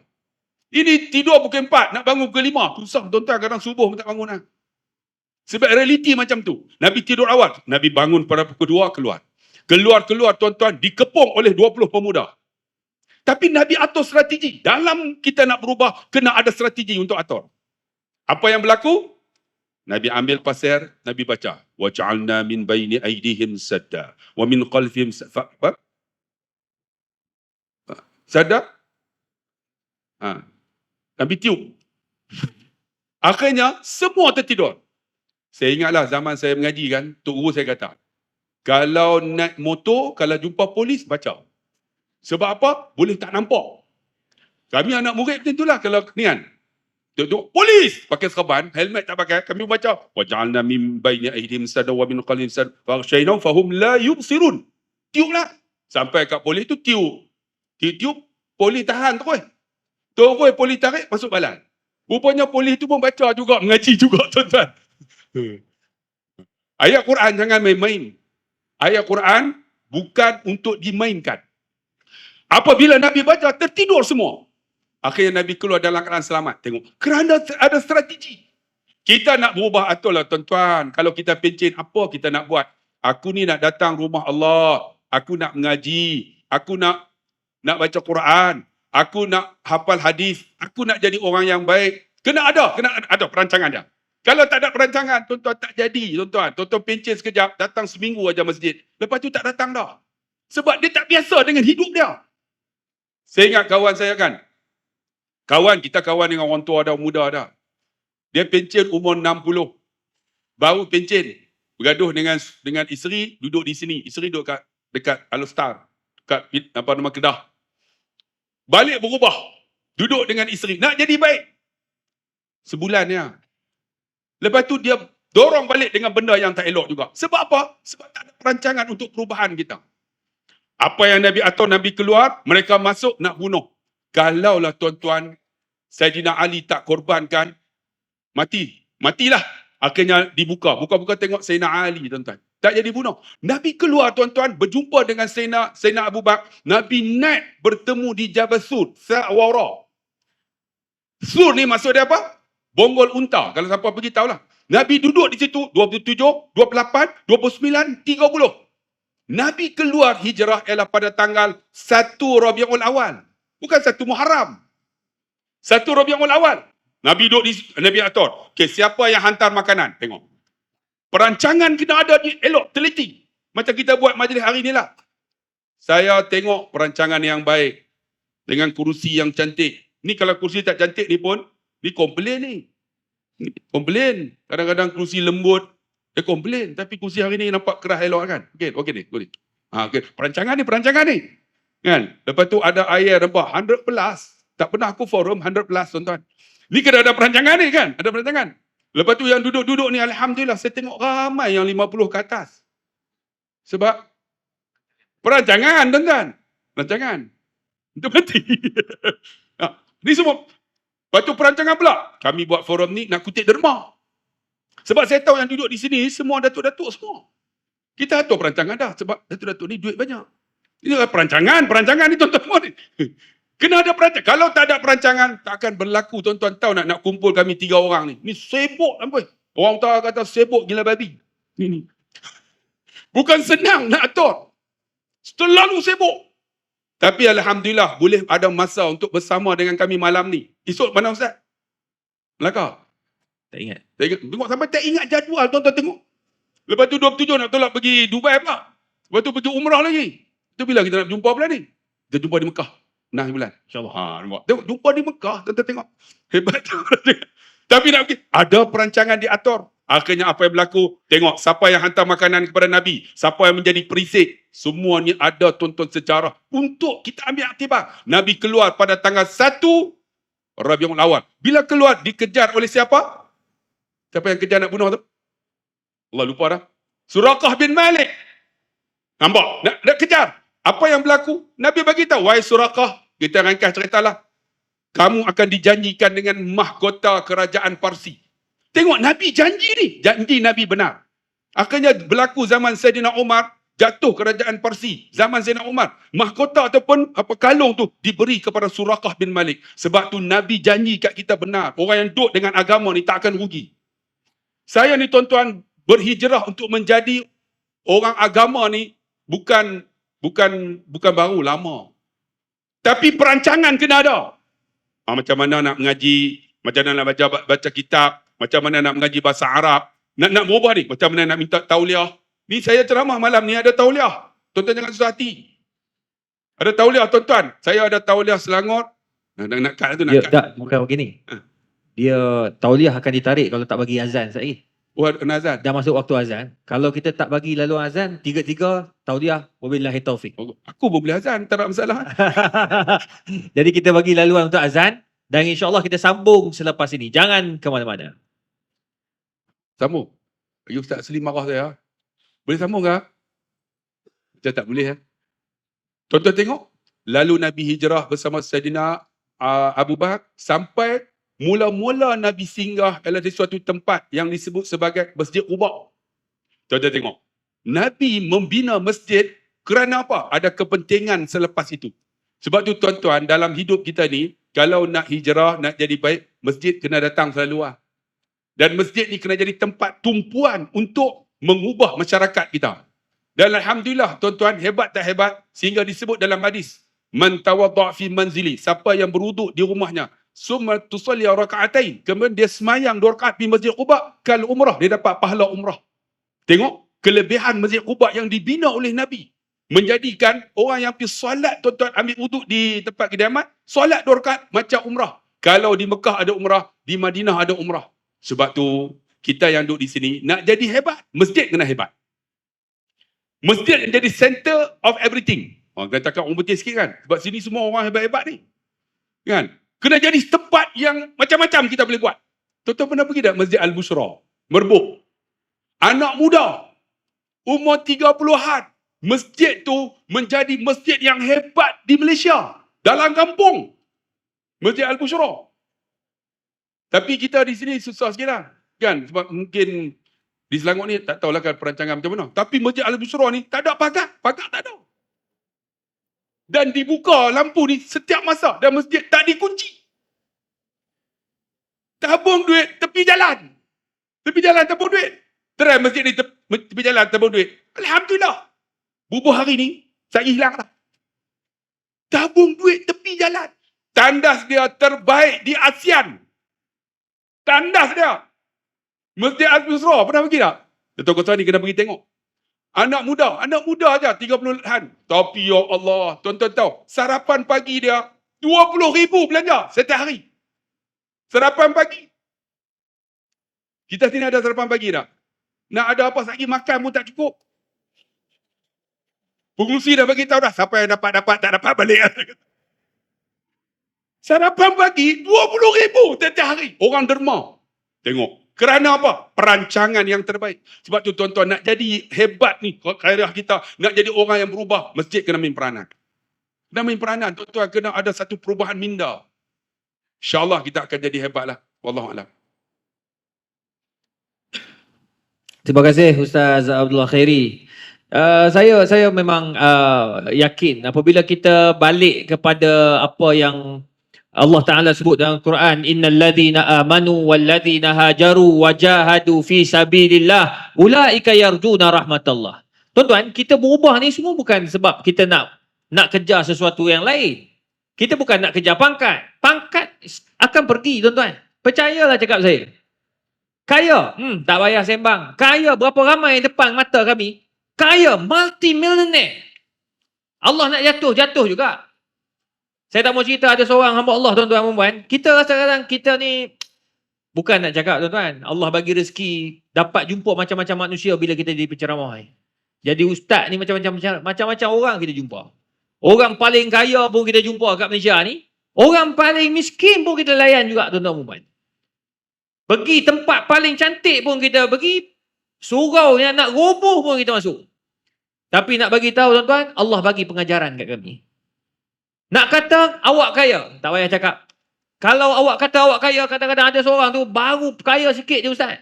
Ini tidur pukul 4, nak bangun pukul 5. Susah tuan-tuan, kadang subuh pun tak bangun lah. Sebab realiti macam tu. Nabi tidur awal, Nabi bangun pada pukul 2 keluar. Keluar tuan-tuan, dikepung oleh 20 pemuda. Tapi Nabi atur strategi. Dalam kita nak berubah, kena ada strategi untuk atur. Apa yang berlaku? Nabi ambil pasir, Nabi baca. وَجَعَلْنَا مِنْ بَيْنِ أَيْدِهِمْ سَدًّا وَمِنْ خَلْفِهِمْ Sadar? Nabi tiup. Akhirnya, semua tertidur. Saya ingatlah zaman saya mengaji kan, Tok Guru saya kata, kalau naik motor, kalau jumpa polis, baca. Sebab apa? Boleh tak nampak. Kami anak murid macam itulah. Kalau ni kan, tengok polis pakai serban, helmet tak pakai, kami baca waja'alna min baini aydihim sadda wa min khalfihim sadda faghshaynahum fahum la yubsirun. Tiuplah sampai kat polis tu, tiup polis tahan terus polis tarik masuk balan. Rupanya polis tu pun baca juga, mengaji juga tuan-tuan. Ayat Quran jangan main-main. Ayat Quran bukan untuk dimainkan. Apabila Nabi baca, tertidur semua. Akhirnya Nabi keluar dalam keadaan selamat. Tengok. Kerana ada strategi. Kita nak berubah atur lah tuan-tuan. Kalau kita pencen, apa kita nak buat? Aku ni nak datang rumah Allah. Aku nak mengaji. Aku nak baca Quran. Aku nak hafal hadis. Aku nak jadi orang yang baik. Kena ada perancangan dia. Kalau tak ada perancangan, tuan-tuan tak jadi, tuan-tuan. Tuan-tuan pencen sekejap, datang seminggu aja masjid. Lepas tu tak datang dah. Sebab dia tak biasa dengan hidup dia. Saya ingat kawan saya kan. Kita kawan dengan orang tua dah, muda dah. Dia pencen umur 60. Baru pencen. Bergaduh dengan isteri, duduk di sini. Isteri duduk dekat Alostar. Dekat Kedah. Balik berubah. Duduk dengan isteri. Nak jadi baik. Sebulan ya. Lepas tu dia dorong balik dengan benda yang tak elok juga. Sebab apa? Sebab tak ada perancangan untuk perubahan kita. Apa yang Nabi atur, Nabi keluar, mereka masuk nak bunuh. Kalaulah tuan-tuan, Saidina Ali tak korbankan, matilah. Akhirnya dibuka. Buka-buka tengok Saidina Ali, tuan-tuan. Tak jadi bunuh. Nabi keluar, tuan-tuan, berjumpa dengan Saidina Abu Bakar. Nabi naik bertemu di Jabal Sur, Sa'wara. Sur ni maksud dia apa? Bonggol unta. Kalau siapa pergi tahulah. Nabi duduk di situ 27, 28, 29, 30. Nabi keluar hijrah ialah pada tanggal 1 Rabiul Awal. Bukan 1 Muharram. 1 Rabiul Awal. Nabi duduk Nabi atur. Okey, siapa yang hantar makanan? Tengok. Perancangan kena ada ni elok, teliti. Macam kita buat majlis hari ni lah. Saya tengok perancangan yang baik. Dengan kerusi yang cantik. Ni kalau kerusi tak cantik ni pun, ni komplain ni. Komplain. Kadang-kadang kerusi lembut, dia komplain. Tapi kerusi hari ni nampak keras elok kan? Okey ni. Okay. Perancangan ni. Kan? Lepas tu ada air rembah 100 plus. Tak pernah aku forum 100 plus, tuan-tuan. Ni kena ada perancangan ni kan? Ada perancangan. Lepas tu yang duduk-duduk ni, alhamdulillah, saya tengok ramai yang 50 ke atas. Sebab perancangan, tuan-tuan. Perancangan. Itu mati. Ni semua. Lepas tu perancangan pula. Kami buat forum ni nak kutip derma. Sebab saya tahu yang duduk di sini, semua datuk-datuk semua. Kita atur perancangan dah. Sebab datuk-datuk ni duit banyak. Ini adalah perancangan ni tuan-tuan. Kena ada perancangan. Kalau tak ada perancangan, tak akan berlaku. Tuan-tuan tahu nak kumpul kami 3 orang ni. Ni sibuk sampai. Orang tahu kata sibuk gila babi. Ni. Bukan senang nak atur. Terlalu sibuk. Tapi alhamdulillah boleh ada masa untuk bersama dengan kami malam ni. Esok mana Ustaz? Melaka? Tak ingat. Tengok sampai tak ingat jadual, tuan-tuan tengok. Lepas tu 27 nak tolak pergi Dubai pula. Lepas tu pergi umrah lagi. Itu bila kita nak jumpa bulan ni? Kita jumpa di Mekah. Nah bulan. InsyaAllah. Nampak. Tengok, jumpa di Mekah. Tuan-tuan tengok. Hebat. Tapi nak pergi. Ada perancangan diatur. Akhirnya apa yang berlaku? Tengok siapa yang hantar makanan kepada Nabi. Siapa yang menjadi perisik. Semua ni ada tuan-tuan sejarah. Untuk kita ambil aktibar. Nabi keluar pada tanggal 1 Rabiul Awal. Bila keluar dikejar oleh siapa? Siapa yang kejar nak bunuh tu? Allah lupa dah. Suraqah bin Malik. Nampak? Nak kejar. Apa yang berlaku? Nabi bagi tahu, wahai Suraqah, kita ringkas ceritalah. Kamu akan dijanjikan dengan mahkota kerajaan Parsi. Tengok Nabi janji ni. Janji Nabi benar. Akhirnya berlaku zaman Saidina Umar, jatuh kerajaan Parsi. Zaman Saidina Umar, mahkota ataupun kalung tu diberi kepada Suraqah bin Malik. Sebab tu Nabi janji kat kita benar. Orang yang duduk dengan agama ni tak akan rugi. Saya ni tuan-tuan berhijrah untuk menjadi orang agama ni bukan baru, lama. Tapi perancangan kena ada. Macam mana nak mengaji, macam mana nak baca kitab, macam mana nak mengaji bahasa Arab, nak berubah ni, macam mana nak minta tauliah. Ni saya ceramah malam ni ada tauliah. Tuan-tuan jangan susah hati. Ada tauliah tuan-tuan. Saya ada tauliah Selangor. Nak kat tu nak kat. Tak, bukan begini. Dia tauliah akan ditarik kalau tak bagi azan sekali. Oh, ada azan. Dah masuk waktu azan. Kalau kita tak bagi lalu azan, 3-3 tauliah wabillahi taufik. Aku pun boleh azan, tak ada masalah. Jadi kita bagi laluan untuk azan dan insya-Allah kita sambung selepas ini. Jangan ke mana-mana. Sambung. Ustaz Selim marah saya. Boleh sambung ke? Macam tak boleh. Tuan-tuan tengok. Lalu Nabi hijrah bersama Saidina Abu Bakar sampai mula-mula Nabi singgah adalah di suatu tempat yang disebut sebagai Masjid Quba. Tuan-tuan tengok. Nabi membina masjid kerana apa? Ada kepentingan selepas itu. Sebab tu tuan-tuan, dalam hidup kita ni, kalau nak hijrah, nak jadi baik, masjid kena datang selalu lah. Dan masjid ni kena jadi tempat tumpuan untuk mengubah masyarakat kita. Dan alhamdulillah tuan-tuan, hebat tak hebat sehingga disebut dalam hadis, man tawadda fi manzili, siapa yang berwuduk di rumahnya, summa tusalli raka'atain, kemudian dia semayang 2 rakaat di Masjid Quba, kal umrah, dia dapat pahala umrah. Tengok kelebihan Masjid Quba yang dibina oleh Nabi, menjadikan orang yang pergi solat, tuan-tuan, ambil wuduk di tempat kediaman, solat 2 rakaat macam umrah. Kalau di Mekah ada umrah, di Madinah ada umrah. Sebab tu kita yang duduk di sini nak jadi hebat, masjid kena hebat. Masjid jadi center of everything. Orang kata cakap orang putih sikit kan, sebab sini semua orang hebat-hebat ni. Kan? Kena jadi tempat yang macam-macam kita boleh buat. Tuan-tuan pernah pergi tak Masjid Al-Bushra? Merbuk. Anak muda, umur 30-an, masjid tu menjadi masjid yang hebat di Malaysia. Dalam kampung. Masjid Al-Bushra. Tapi kita di sini susah sikit lah. Kan? Sebab mungkin di Selangor ni tak tahulah kan perancangan macam mana. Tapi Masjid Al-Bushra ni tak ada pagar. Pagar tak ada. Dan dibuka lampu ni setiap masa. Dan masjid tak dikunci. Tabung duit tepi jalan. Tepi jalan tabung duit. Try masjid ni tepi jalan tabung duit. Alhamdulillah. Bubuh hari ni saya hilang dah. Tabung duit tepi jalan. Tandas dia terbaik di ASEAN. Tandas dia. Masjid Al-Bushra, pernah pergi tak? Dato' Kota ni kena pergi tengok. Anak muda aja 30-an. Tapi ya Allah, tuan-tuan tahu, sarapan pagi dia 20,000 belanja setiap hari. Sarapan pagi. Kita sini ada sarapan pagi tak? Nak ada apa lagi makan pun tak cukup. Pengurusi dah bagi tahu dah, siapa yang dapat tak dapat balik. Sarapan pagi 20,000 setiap hari. Orang derma. Tengok. Kerana apa? Perancangan yang terbaik. Sebab tu tuan-tuan, nak jadi hebat ni, khairah kita, nak jadi orang yang berubah, masjid kena main peranan. Kena main peranan, tuan-tuan, kena ada satu perubahan minda. InsyaAllah kita akan jadi hebatlah. Wallahualam. Terima kasih Ustaz Abdullah Khairi. Saya memang yakin apabila kita balik kepada apa yang Allah Ta'ala sebut dalam Quran, innal ladzina amanu wal ladzina hajaru wajahadu fi sabilillah ulaika yarjuna rahmatallah. Tuan-tuan, kita berubah ni semua bukan sebab kita nak kejar sesuatu yang lain. Kita bukan nak kejar pangkat. Pangkat akan pergi, tuan-tuan. Percayalah cakap saya. Kaya, tak payah sembang. Kaya berapa ramai depan mata kami. Kaya, multi-millionaire. Allah nak jatuh juga. Saya tak mau cerita ada seorang hamba Allah, tuan-tuan dan puan. Kita rasa kadang kita ni, bukan nak cakap tuan-tuan, Allah bagi rezeki, dapat jumpa macam-macam manusia bila kita jadi penceramah. Jadi ustaz ni macam-macam orang kita jumpa. Orang paling kaya pun kita jumpa kat Malaysia ni. Orang paling miskin pun kita layan juga, tuan-tuan dan puan. Pergi tempat paling cantik pun kita pergi. Surau yang nak roboh pun kita masuk. Tapi nak bagi tahu tuan-tuan, Allah bagi pengajaran kat kami. Nak kata awak kaya, tak payah cakap. Kalau awak kata awak kaya, kadang-kadang ada seorang tu baru kaya sikit je ustaz.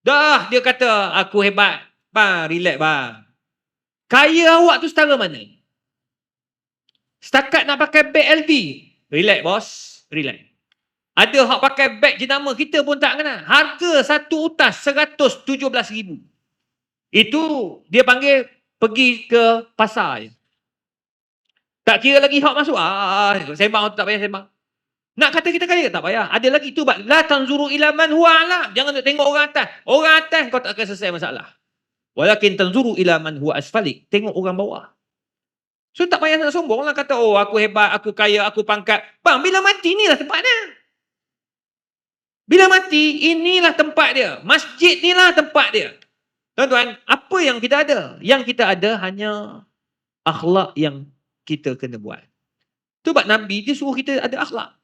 Dah dia kata aku hebat. Bang, relax bang. Kaya awak tu setara mana? Setakat nak pakai beg LV. Relax bos, relax. Ada hak pakai beg jenama kita pun tak kena. Harga satu utas 117,000. Itu dia panggil pergi ke pasar je. Tak kira lagi hak masuk. Sembang tu tak payah sembang. Nak kata kita kaya tak payah. Ada lagi tu la tanzuru ila man huwa a'la. Jangan tengok orang atas. Orang atas kau tak akan selesai masalah. Walakin tanzuru ila man huwa asfalik. Tengok orang bawah. So tak payah nak sombong lah kata aku hebat, aku kaya, aku pangkat. Bang, bila mati inilah tempatnya. Bila mati inilah tempat dia. Masjid inilah tempat dia. Tuan-tuan, apa yang kita ada? Yang kita ada hanya akhlak yang kita kena buat. Sebab Nabi dia suruh kita ada akhlak.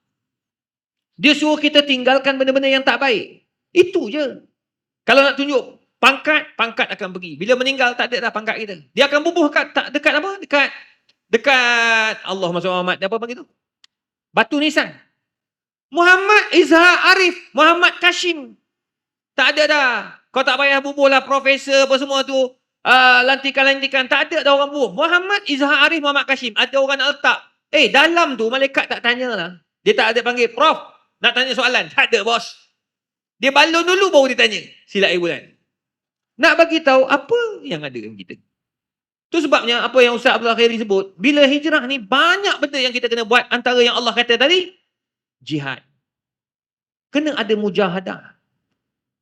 Dia suruh kita tinggalkan benda-benda yang tak baik. Itu je. Kalau nak tunjuk pangkat, pangkat akan pergi. Bila meninggal tak ada dah pangkat kita. Dia akan bubuh dekat apa? Dekat Allahumma salli Muhammad. Apa panggil tu? Batu nisan. Muhammad Izhar Arif, Muhammad Kashim. Tak ada dah. Kau tak payah bubuh lah profesor apa semua tu. Lantikan-lantikan. Tak ada dah orang bubuh. Muhammad Izhar Arif, Muhammad Kashim. Ada orang nak letak. Dalam tu malaikat tak tanya lah. Dia tak ada panggil, Prof, nak tanya soalan. Tak ada bos. Dia balon dulu baru dia tanya. Silat air bulan. Nak bagi tahu apa yang ada dalam kita. Tu sebabnya apa yang Ustaz Abdul Khairi sebut, bila hijrah ni banyak benda yang kita kena buat. Antara yang Allah kata tadi, jihad. Kena ada mujahadah.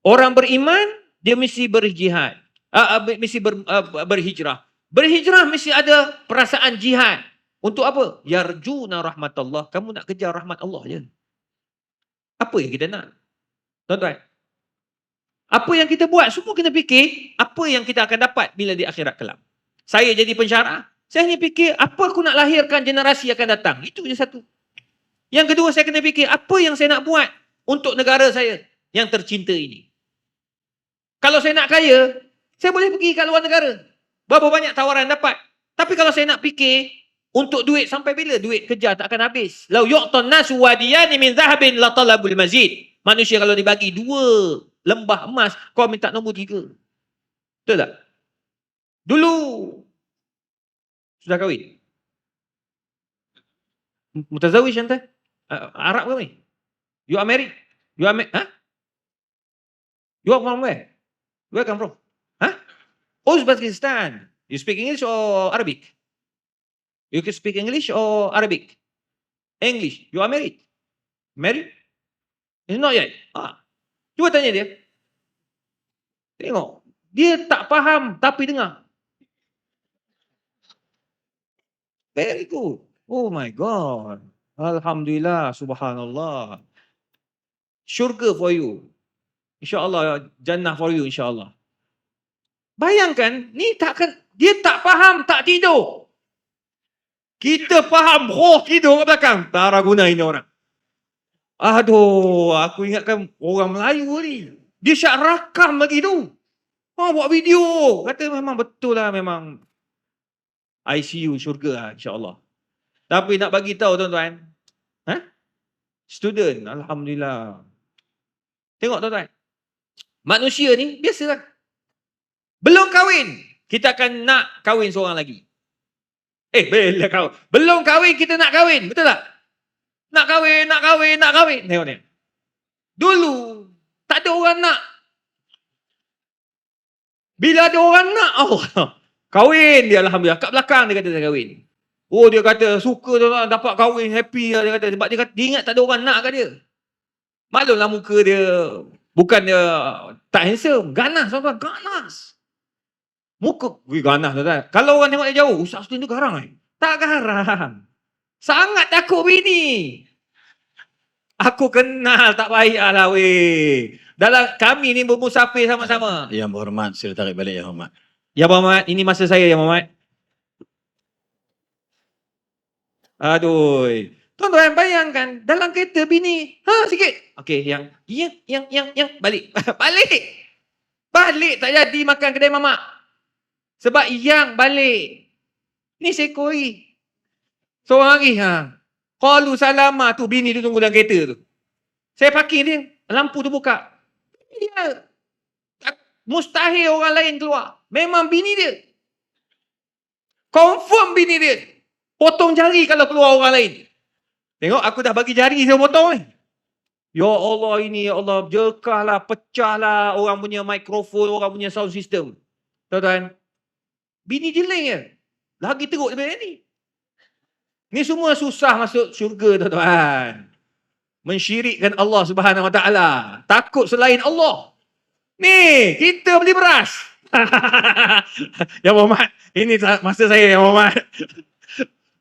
Orang beriman, dia mesti berjihad. Berhijrah. Berhijrah mesti ada perasaan jihad. Untuk apa? Yarjuna rahmatullah. Kamu nak kejar rahmat Allah je. Apa yang kita nak? Tuan-tuan. Apa yang kita buat, semua kena fikir apa yang kita akan dapat bila di akhirat kelak. Saya jadi pensyarah, saya hanya fikir apa aku nak lahirkan generasi akan datang. Itu je satu. Yang kedua, saya kena fikir apa yang saya nak buat untuk negara saya yang tercinta ini. Kalau saya nak kaya, saya boleh pergi kat luar negara. Berapa banyak tawaran dapat. Tapi kalau saya nak fikir untuk duit, sampai bila duit kerja tak akan habis. Lau yu'tan nasu wadiyani min zahabin la talabul mazid. Manusia kalau dibagi 2 lembah emas, kau minta nombor 3. Betul tak? Dulu sudah kahwin? Mutazawish anta? Arab ke ni? You are married? You are married? Huh? You are from where? Where come from? Huh? Uzbekistan. You speak English or Arabic? You can speak English or Arabic? English. You are married? Married? It's not yet. Cuba tanya dia. Tengok. Dia tak faham tapi dengar. Very good. Oh my God. Alhamdulillah. Subhanallah. Syurga for you. InsyaAllah. Jannah for you insyaAllah. Bayangkan. Ni takkan. Dia tak faham. Tak tidur. Kita faham. Roh tidur kat belakang. Tak guna ini orang. Aduh. Aku ingatkan orang Melayu ni. Dia syak rakam lagi tu. Buat video. Kata memang betul lah. Memang ICU syurga lah, insyaAllah. Tapi nak bagi tahu tuan-tuan. Student. Alhamdulillah. Tengok tuan-tuan. Manusia ni biasalah. Belum kahwin. Kita akan nak kahwin seorang lagi. Bila kahwin. Belum kahwin kita nak kahwin. Betul tak? Nak kahwin, nak kahwin, nak kahwin. Tengok ni. Dulu. Tak ada orang nak. Bila ada orang nak, kahwin dia alhamdulillah. Kat belakang dia kata dia kahwin. Oh dia kata suka tuan-tuan dapat kahwin, happy lah dia kata. Sebab dia ingat tak ada orang nak kat dia. Maklumlah muka dia, bukan dia tak handsome. Ganas tuan-tuan, ganas. Muka, ganas tuan-tuan. Kalau orang tengok dia jauh, Ustaz Austin tu garang kan? Tak garang. Sangat takut bini. Aku kenal, tak payahlah weh. Dalam kami ni bermusafir sama-sama. Yang berhormat, sila tarik balik Yang Hormat. Ya Muhammad, ini masa saya ya Muhammad. Aduh. Tuan-tuan bayangkan dalam kereta bini, sikit. Okey, yang balik. Balik tak jadi makan kedai mamak. Sebab yang balik. Ni sekoi. Seorang lagi qalu salama tu bini tu tunggu dalam kereta tu. Saya parking dia, lampu tu buka. Dia mustahil orang lain keluar. Memang bini dia. Confirm bini dia. Potong jari kalau keluar orang lain. Tengok aku dah bagi jari saya potong ni. Ya Allah ini, ya Allah, jekahlah, pecahlah orang punya mikrofon, orang punya sound system. Tuan-tuan, bini jeling je. Lagi teruk daripada ni. Ni semua susah masuk syurga tuan-tuan. Mensyirikkan Allah Subhanahu Wa Taala. Takut selain Allah. Ni, kita beli beras. Ya Muhammad, ini masa saya ya Muhammad.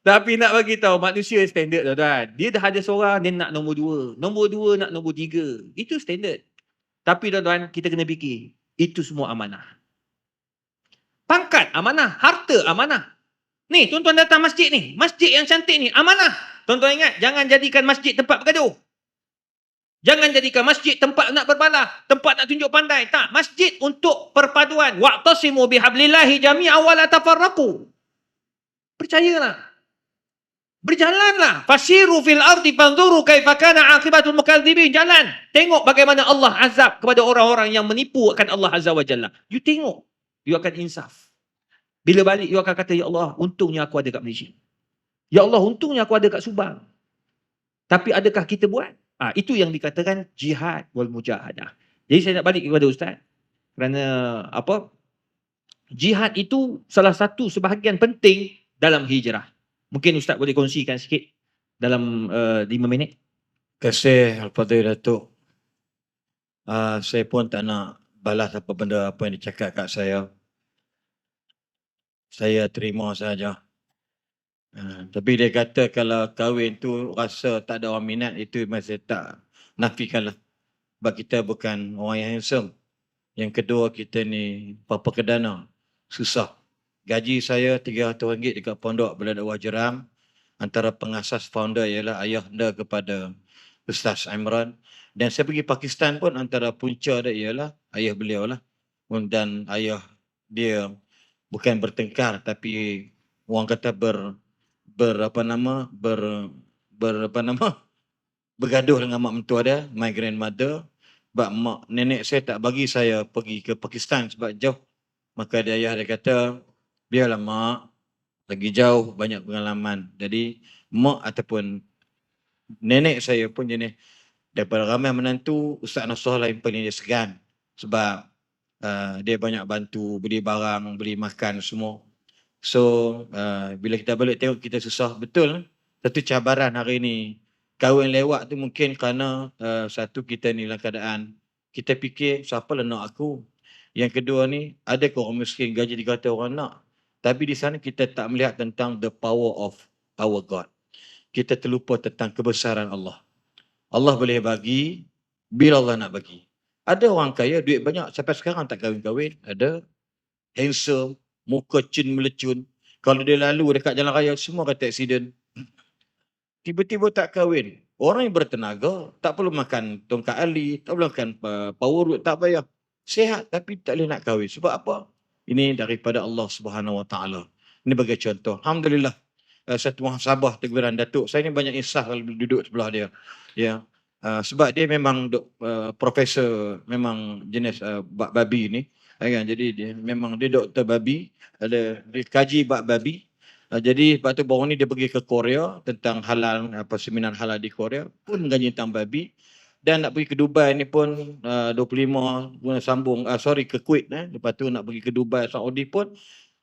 Tapi nak bagi tahu manusia standard tuan-tuan. Dia dah ada seorang, dia nak nombor 2. Nombor 2 nak nombor 3. Itu standard. Tapi tuan-tuan, kita kena fikir. Itu semua amanah. Pangkat amanah. Harta amanah. Ni, tuan-tuan datang masjid ni. Masjid yang cantik ni, amanah. Tuan-tuan ingat, jangan jadikan masjid tempat bergaduh. Jangan jadikan masjid tempat nak berbalah. Tempat nak tunjuk pandai. Tak, masjid untuk perpaduan. Wa'tasimu bihablillahi jami'an wa la tafarraqu. Percayalah. Berjalanlah. Fasiru fil ardi fanzuru kaifa kana aqibatul mukadzibin. Jalan. Tengok bagaimana Allah azab kepada orang-orang yang menipu akan Allah Azza wa Jalla. You tengok. You akan insaf. Bila balik, you akan kata, ya Allah, untungnya aku ada kat Malaysia. Ya Allah, untungnya aku ada kat Subang. Tapi adakah kita buat? Itu yang dikatakan jihad wal mujahadah. Jadi saya nak balik kepada Ustaz kerana apa? Jihad itu salah satu sebahagian penting dalam hijrah. Mungkin Ustaz boleh kongsikan sikit dalam 5 minit. Terima kasih Al-Fadhil Datuk. Saya pun tak nak balas apa benda apa yang dicakap kat saya. Saya terima saja. Tapi dia kata kalau kahwin tu rasa tak ada orang minat, itu masih tak nafikanlah. Sebab kita bukan orang yang handsome. Yang kedua, kita ni perdana. Susah. Gaji saya RM300 dekat pondok Belanda Wajeram. Antara pengasas founder ialah ayahanda kepada Ustaz Imran. Dan saya pergi Pakistan pun antara punca dia ialah ayah beliau lah. Dan ayah dia bukan bertengkar tapi orang kata bergaduh dengan mak mentua dia, my grandmother. Sebab mak nenek saya tak bagi saya pergi ke Pakistan sebab jauh. Maka dia ayah dia kata, biarlah mak, lagi jauh banyak pengalaman. Jadi mak ataupun nenek saya pun jenis daripada ramai menantu, Ustaz Nasrullah yang paling dia segan. Sebab dia banyak bantu, beli barang, beli makan semua. So, bila kita balik tengok kita susah. Betul, satu cabaran hari ni. Kahwin lewat tu mungkin kerana satu kita ni dalam keadaan, kita fikir siapa lah nak aku. Yang kedua ni, ada ke orang miskin gaji dikata orang nak. Tapi di sana kita tak melihat tentang the power of our God. Kita terlupa tentang kebesaran Allah. Allah boleh bagi bila Allah nak bagi. Ada orang kaya, duit banyak, sampai sekarang tak kahwin-kahwin. Ada handsome, muka cun melecun. Kalau dia lalu dekat jalan raya, semua kata aksiden. Tiba-tiba tak kahwin. Orang yang bertenaga, tak perlu makan tongkat ali, tak perlu makan power root, tak payah. Sihat tapi tak boleh nak kahwin. Sebab apa? Ini daripada Allah Subhanahu Wa Taala. Ini bagi contoh. Alhamdulillah. Satu muhasabah teguran Datuk. Saya ni banyak insaf kalau duduk sebelah dia. Ya. Sebab dia memang profesor, memang jenis bab babi ni. Kan? Jadi dia memang dia doktor babi. Dia kaji bab babi. Jadi sebab tu baru ni dia pergi ke Korea tentang halal, seminar halal di Korea pun mengkaji tentang babi. Dan nak pergi ke Dubai ni pun 25 guna sambung ke Kuwait lepas tu nak pergi ke Dubai, Saudi pun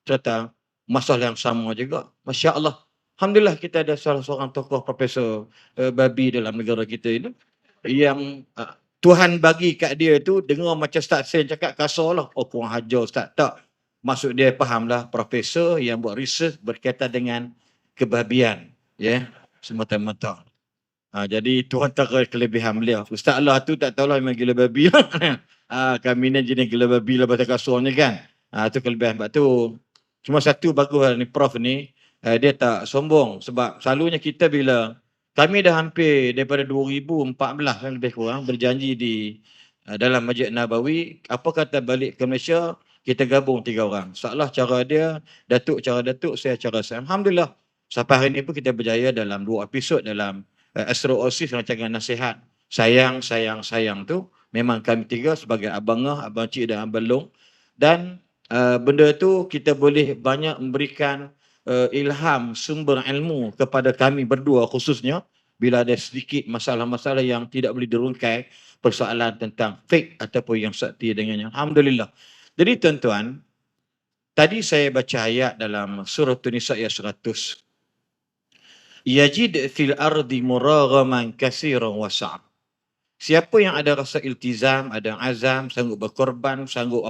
serta masalah yang sama juga. Masya Allah. Alhamdulillah kita ada salah seorang tokoh profesor babi dalam negara kita ini yang Tuhan bagi kat dia tu dengar macam Ustaz Sen cakap kasar lah. Oh kurang hajar Ustaz. Tak. Maksud dia fahamlah profesor yang buat research berkaitan dengan kebabian. Ya. Semata-mata. Jadi Tuhan tahu kelebihan beliau. Ustaz Allah tu tak tahulah memang gila babi lah. Kami ni jenis gila babi lah bahasa kasurnya kan. Tu kelebihan. Sebab tu cuma satu bagus lah ni Prof ni. Dia tak sombong. Sebab selalunya kita bila kami dah hampir daripada 2014 lebih kurang berjanji di dalam Masjid Nabawi. Apa kata balik ke Malaysia, kita gabung 3 orang. Salah cara dia, Datuk cara Datuk, saya cara saya. Alhamdulillah. Sampai hari ini pun kita berjaya dalam 2 episod dalam Astro Oasis rancangan nasihat. Sayang, sayang, sayang tu. Memang kami 3 sebagai Abang Ngah, Abang Cik dan Abang Long. Dan benda tu kita boleh banyak memberikan ilham, sumber ilmu kepada kami berdua khususnya bila ada sedikit masalah-masalah yang tidak boleh dirungkai, persoalan tentang fake ataupun yang sakti dengannya. Alhamdulillah. Jadi tuan-tuan, tadi saya baca ayat dalam surah An-Nisa ayat 100. Yajid fil ardi muraghaman katsiran wa sa'ab. Siapa yang ada rasa iltizam, ada azam, sanggup berkorban, sanggup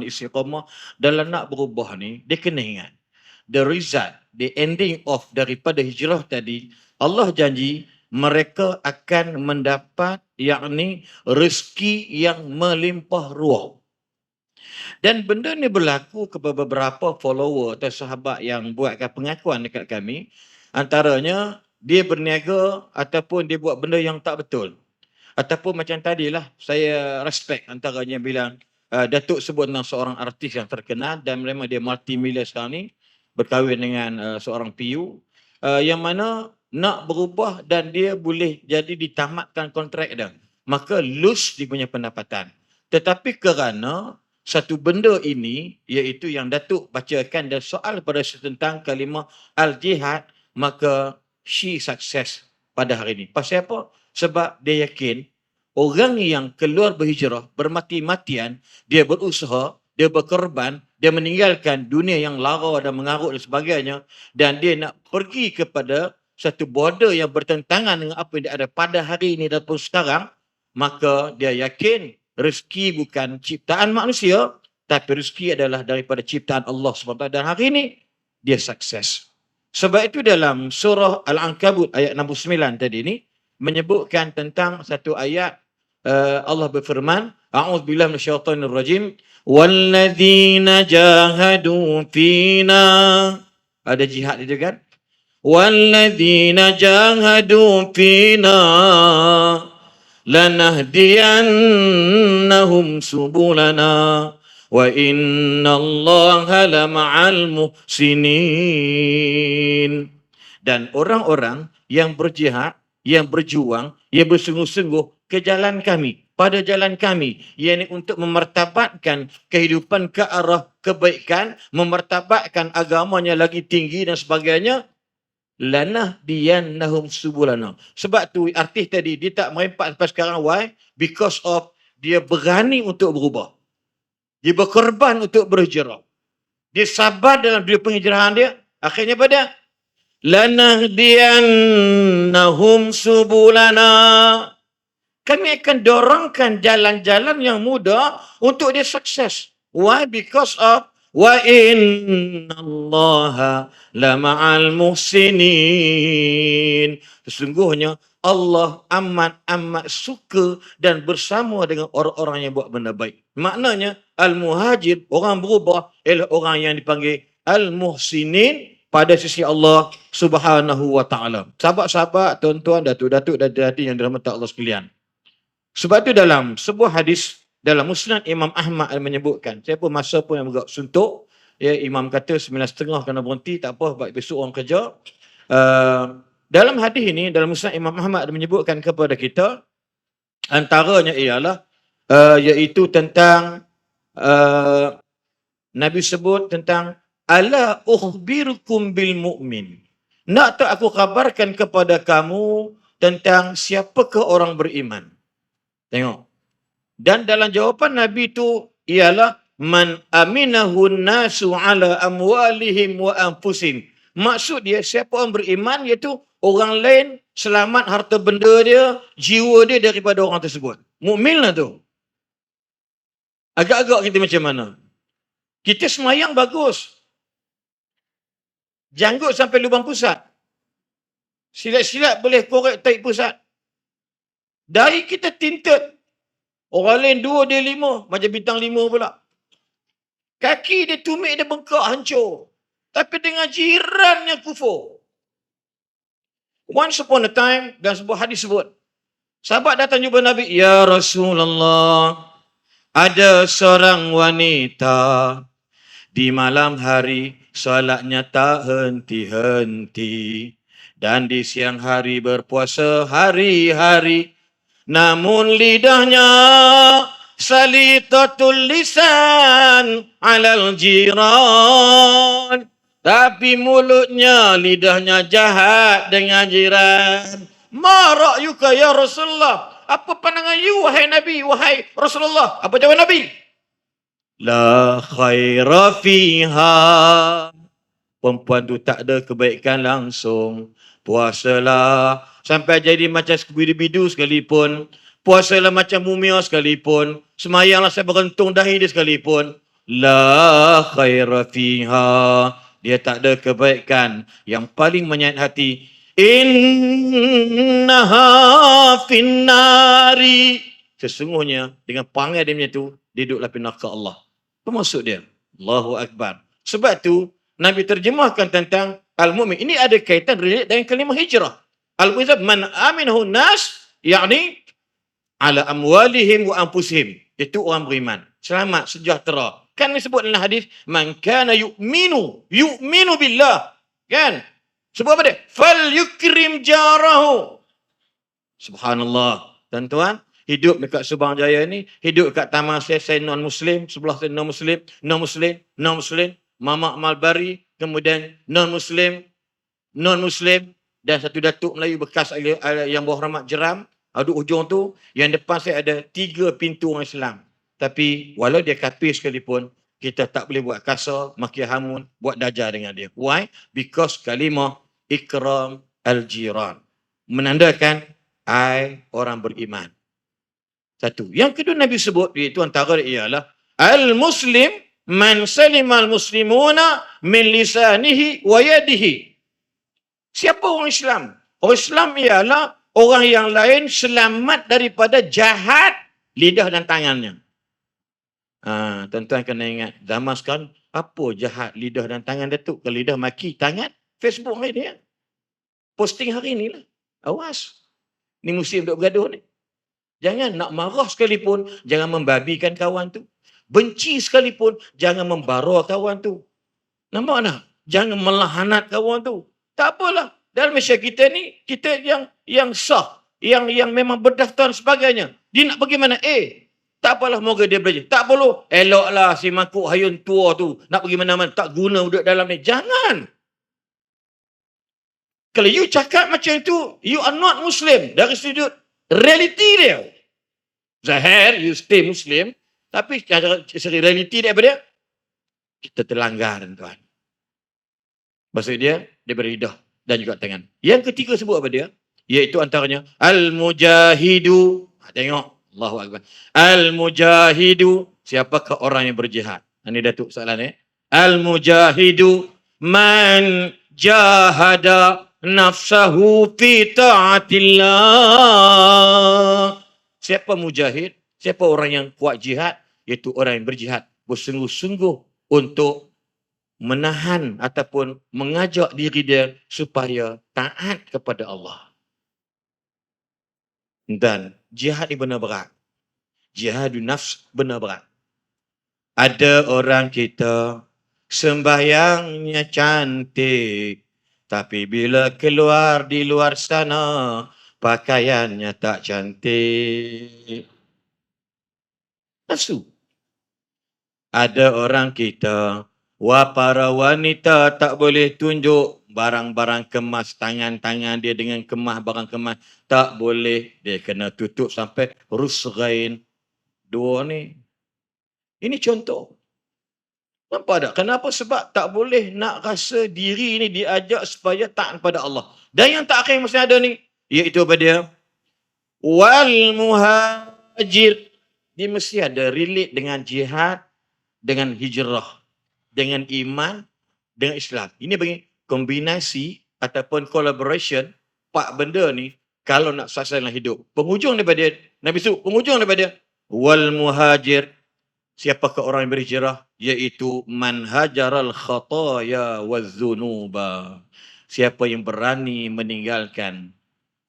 istiqamah dalam nak berubah ni, dia kena ingat. The result, the ending of daripada hijrah tadi, Allah janji mereka akan mendapat yakni rezeki yang melimpah ruah. Dan benda ni berlaku kepada beberapa follower atau sahabat yang buatkan pengakuan dekat kami. Antaranya, dia berniaga ataupun dia buat benda yang tak betul. Ataupun macam tadilah, saya respect antaranya bilang, Datuk sebut tentang seorang artis yang terkenal dan memang dia multimillion sekarang ni, berkahwin dengan seorang PU, yang mana nak berubah dan dia boleh jadi ditamatkan kontrak dia. Maka lose dia punya pendapatan. Tetapi kerana satu benda ini, iaitu yang Datuk bacakan dan soal pada tentang kalimah al-jihad, maka she success pada hari ini. Pasal apa? Sebab dia yakin orang yang keluar berhijrah, bermati-matian, dia berusaha, dia berkorban, dia meninggalkan dunia yang lara dan mengarut dan sebagainya, dan dia nak pergi kepada satu border yang bertentangan dengan apa yang dia ada pada hari ini ataupun sekarang, maka dia yakin rezeki bukan ciptaan manusia, tapi rezeki adalah daripada ciptaan Allah SWT. Dan hari ini, dia sukses. Sebab itu dalam surah Al-Ankabut ayat 69 tadi ni, menyebutkan tentang satu ayat, Allah berfirman, A'udzubillahi minasyaitonir rajim, walladzina jahadu fina. Ada jihad itu kan? Walladzina jahadu fina lanahdiyannahum subulana wa innallaha lama'al muhsinin. Dan orang-orang yang berjihad, yang berjuang, yang bersungguh-sungguh ke jalan kami, pada jalan kami, yakni untuk memartabatkan kehidupan ke arah kebaikan, memartabatkan agamanya lagi tinggi dan sebagainya, lanahdiyannahum subulana. Sebab tu artis tadi dia tak merempat sampai sekarang. Why? Because of dia berani untuk berubah. Dia berkorban untuk berhijrah. Dia sabar dalam dunia penghijrahan dia. Akhirnya pada lanahdiyannahum subulana. Kami akan dorongkan jalan-jalan yang mudah untuk dia sukses. Why? Because of wa innallaha lama'al muhsinin. Sesungguhnya Allah amat suka dan bersama dengan orang-orang yang buat benda baik. Maknanya al-muhajir, orang berubah, ialah orang yang dipanggil al-muhsinin pada sisi Allah Subhanahu wa taala. Sahabat-sahabat, tuan-tuan, datuk-datuk dan dadi yang dirahmati Allah sekalian. Sebab itu dalam sebuah hadis dalam Musnad Imam Ahmad menyebutkan, saya pun masa pun yang agak suntuk, ya, Imam kata 9.30 kena berhenti, tak apa, sebab besok orang kerja. Dalam hadis ini, dalam Musnad Imam Ahmad menyebutkan kepada kita, antaranya ialah, iaitu tentang, Nabi sebut tentang, ala ukhbirukum bil mu'min. Nak tak aku kabarkan kepada kamu tentang siapakah orang beriman? Tengok. Dan dalam jawapan Nabi itu ialah man aminahun nasu ala amwalihim wa anfusihim. Maksud dia siapa orang beriman iaitu orang lain selamat harta benda dia, jiwa dia daripada orang tersebut. Mukmin lah tu. Agak-agak kita macam mana? Kita semayang bagus. Janggut sampai lubang pusat. Silat-silat boleh korek taik pusat. Dahi kita tinted. Orang lain 2, dia 5. Macam bintang 5 pula. Kaki dia tumit, dia bengkak, hancur. Tapi dengan jiran yang kufur. Once upon a time, dalam sebuah hadis sebut, sahabat datang jumpa Nabi, ya Rasulullah, ada seorang wanita di malam hari solatnya tak henti-henti, dan di siang hari berpuasa hari-hari, namun lidahnya salitatul lisan alal jiran, tapi mulutnya, lidahnya jahat dengan jiran. Ma ra'yuka ya Rasulullah? Apa pandangan you wahai Nabi, wahai Rasulullah? Apa jawab Nabi? La khaira fiha. Perempuan tu tak ada kebaikan langsung. Puasalah sampai jadi macam bidu-bidu sekalipun. Puasalah macam mumia sekalipun. Semayanglah saya berentung dahi dia sekalipun. La khaira fiha. Dia tak ada kebaikan. Yang paling menyayat hati, innaha finnari. Sesungguhnya dengan panggil dia macam tu, dia duduk lapis neraka Allah. Apa maksud dia? Allahu Akbar. Sebab tu Nabi terjemahkan tentang al-mu'min. Ini ada kaitan dengan kalimah hijrah. Al-mu'min man aminahu nas, yakni ala amwalihim wa anfusihim. Itu orang beriman. Selamat, sejahtera. Kan disebut dalam hadis, man kana yu'minu billah. Kan? Sebut apa dia? Fal yukrim jarahu. Subhanallah. Tuan-tuan, hidup dekat Subang Jaya ni, hidup dekat taman saya non-Muslim, sebelah saya non-Muslim, Mamak Malbari, kemudian non-Muslim, dan satu datuk Melayu bekas yang berhormat jeram, Ada ujung tu, yang depan saya ada 3 pintu orang Islam. Tapi walau dia kafir sekalipun, kita tak boleh buat kasar, maki hamun, buat dajar dengan dia. Why? Because kalimah ikram al-jiran. Menandakan, I orang beriman. Satu. Yang kedua Nabi sebut, iaitu antara ialah, al-muslim man salima al-muslimuna min lisanihi wa yadihi. Siapa orang Islam? Orang Islam ialah orang yang lain selamat daripada jahat lidah dan tangannya. Tuan-tuan kena ingat, zaman sekarang, apa jahat lidah dan tangan Datuk? Kalau lidah maki, tangan, Facebook hari ni. Posting hari ni lah. Awas. Ni musim duk bergaduh ni. Jangan nak marah sekalipun, jangan membabikan kawan tu. Benci sekalipun, jangan membara kawan tu. Nampak tak? Jangan melahanat kawan tu. Tak apalah. Dalam Malaysia kita ni, kita yang sah, yang memang berdaftar sebagainya. Dia nak pergi mana? Tak apalah, moga dia belajar. Tak perlu, eloklah si makuk hayun tua tu. Nak pergi mana-mana, tak guna duduk dalam ni. Jangan. Kalau you cakap macam itu, you are not Muslim. Dari sudut realiti dia. Zahir, you stay Muslim. Tapi seri realiti dia apa dia? Kita terlanggar, tuan. Maksud dia beridah dan juga tangan. Yang ketiga sebut apa dia? Iaitu antaranya al-mujahidu. Tengok. Allahu Akbar. Al-mujahidu. Siapakah orang yang berjihad? Ini Datuk soalan Al-mujahidu man jahada nafsahu fi ta'atillah. Siapa mujahid? Siapa orang yang kuat jihad? Iaitu orang yang berjihad. Bersungguh-sungguh untuk menahan ataupun mengajak diri dia supaya taat kepada Allah. Dan jihad ni benar berat. Jihadun nafs benar berat. Ada orang kita sembahyangnya cantik, tapi bila keluar di luar sana, pakaiannya tak cantik. Nafsu. Ada orang kita, para wanita tak boleh tunjuk barang-barang kemas, tangan-tangan dia dengan kemas, barang kemas. Tak boleh. Dia kena tutup sampai rusghain. Dua ni. Ini contoh. Nampak tak? Kenapa? Sebab tak boleh nak rasa diri ni diajak supaya taat pada Allah. Dan yang tak akhir mesti ada ni, iaitu apa dia? Wal muhajir. Dia mesti ada relate dengan jihad, dengan hijrah, dengan iman, dengan Islam. Ini bagi kombinasi ataupun collaboration, 4 benda ni, kalau nak sukses dalam hidup. Penghujung daripada Nabi sebut, penghujung daripada wal muhajir. Siapakah orang yang berhijrah? Iaitu man hajaral khataya waz-zunuba. Siapa yang berani meninggalkan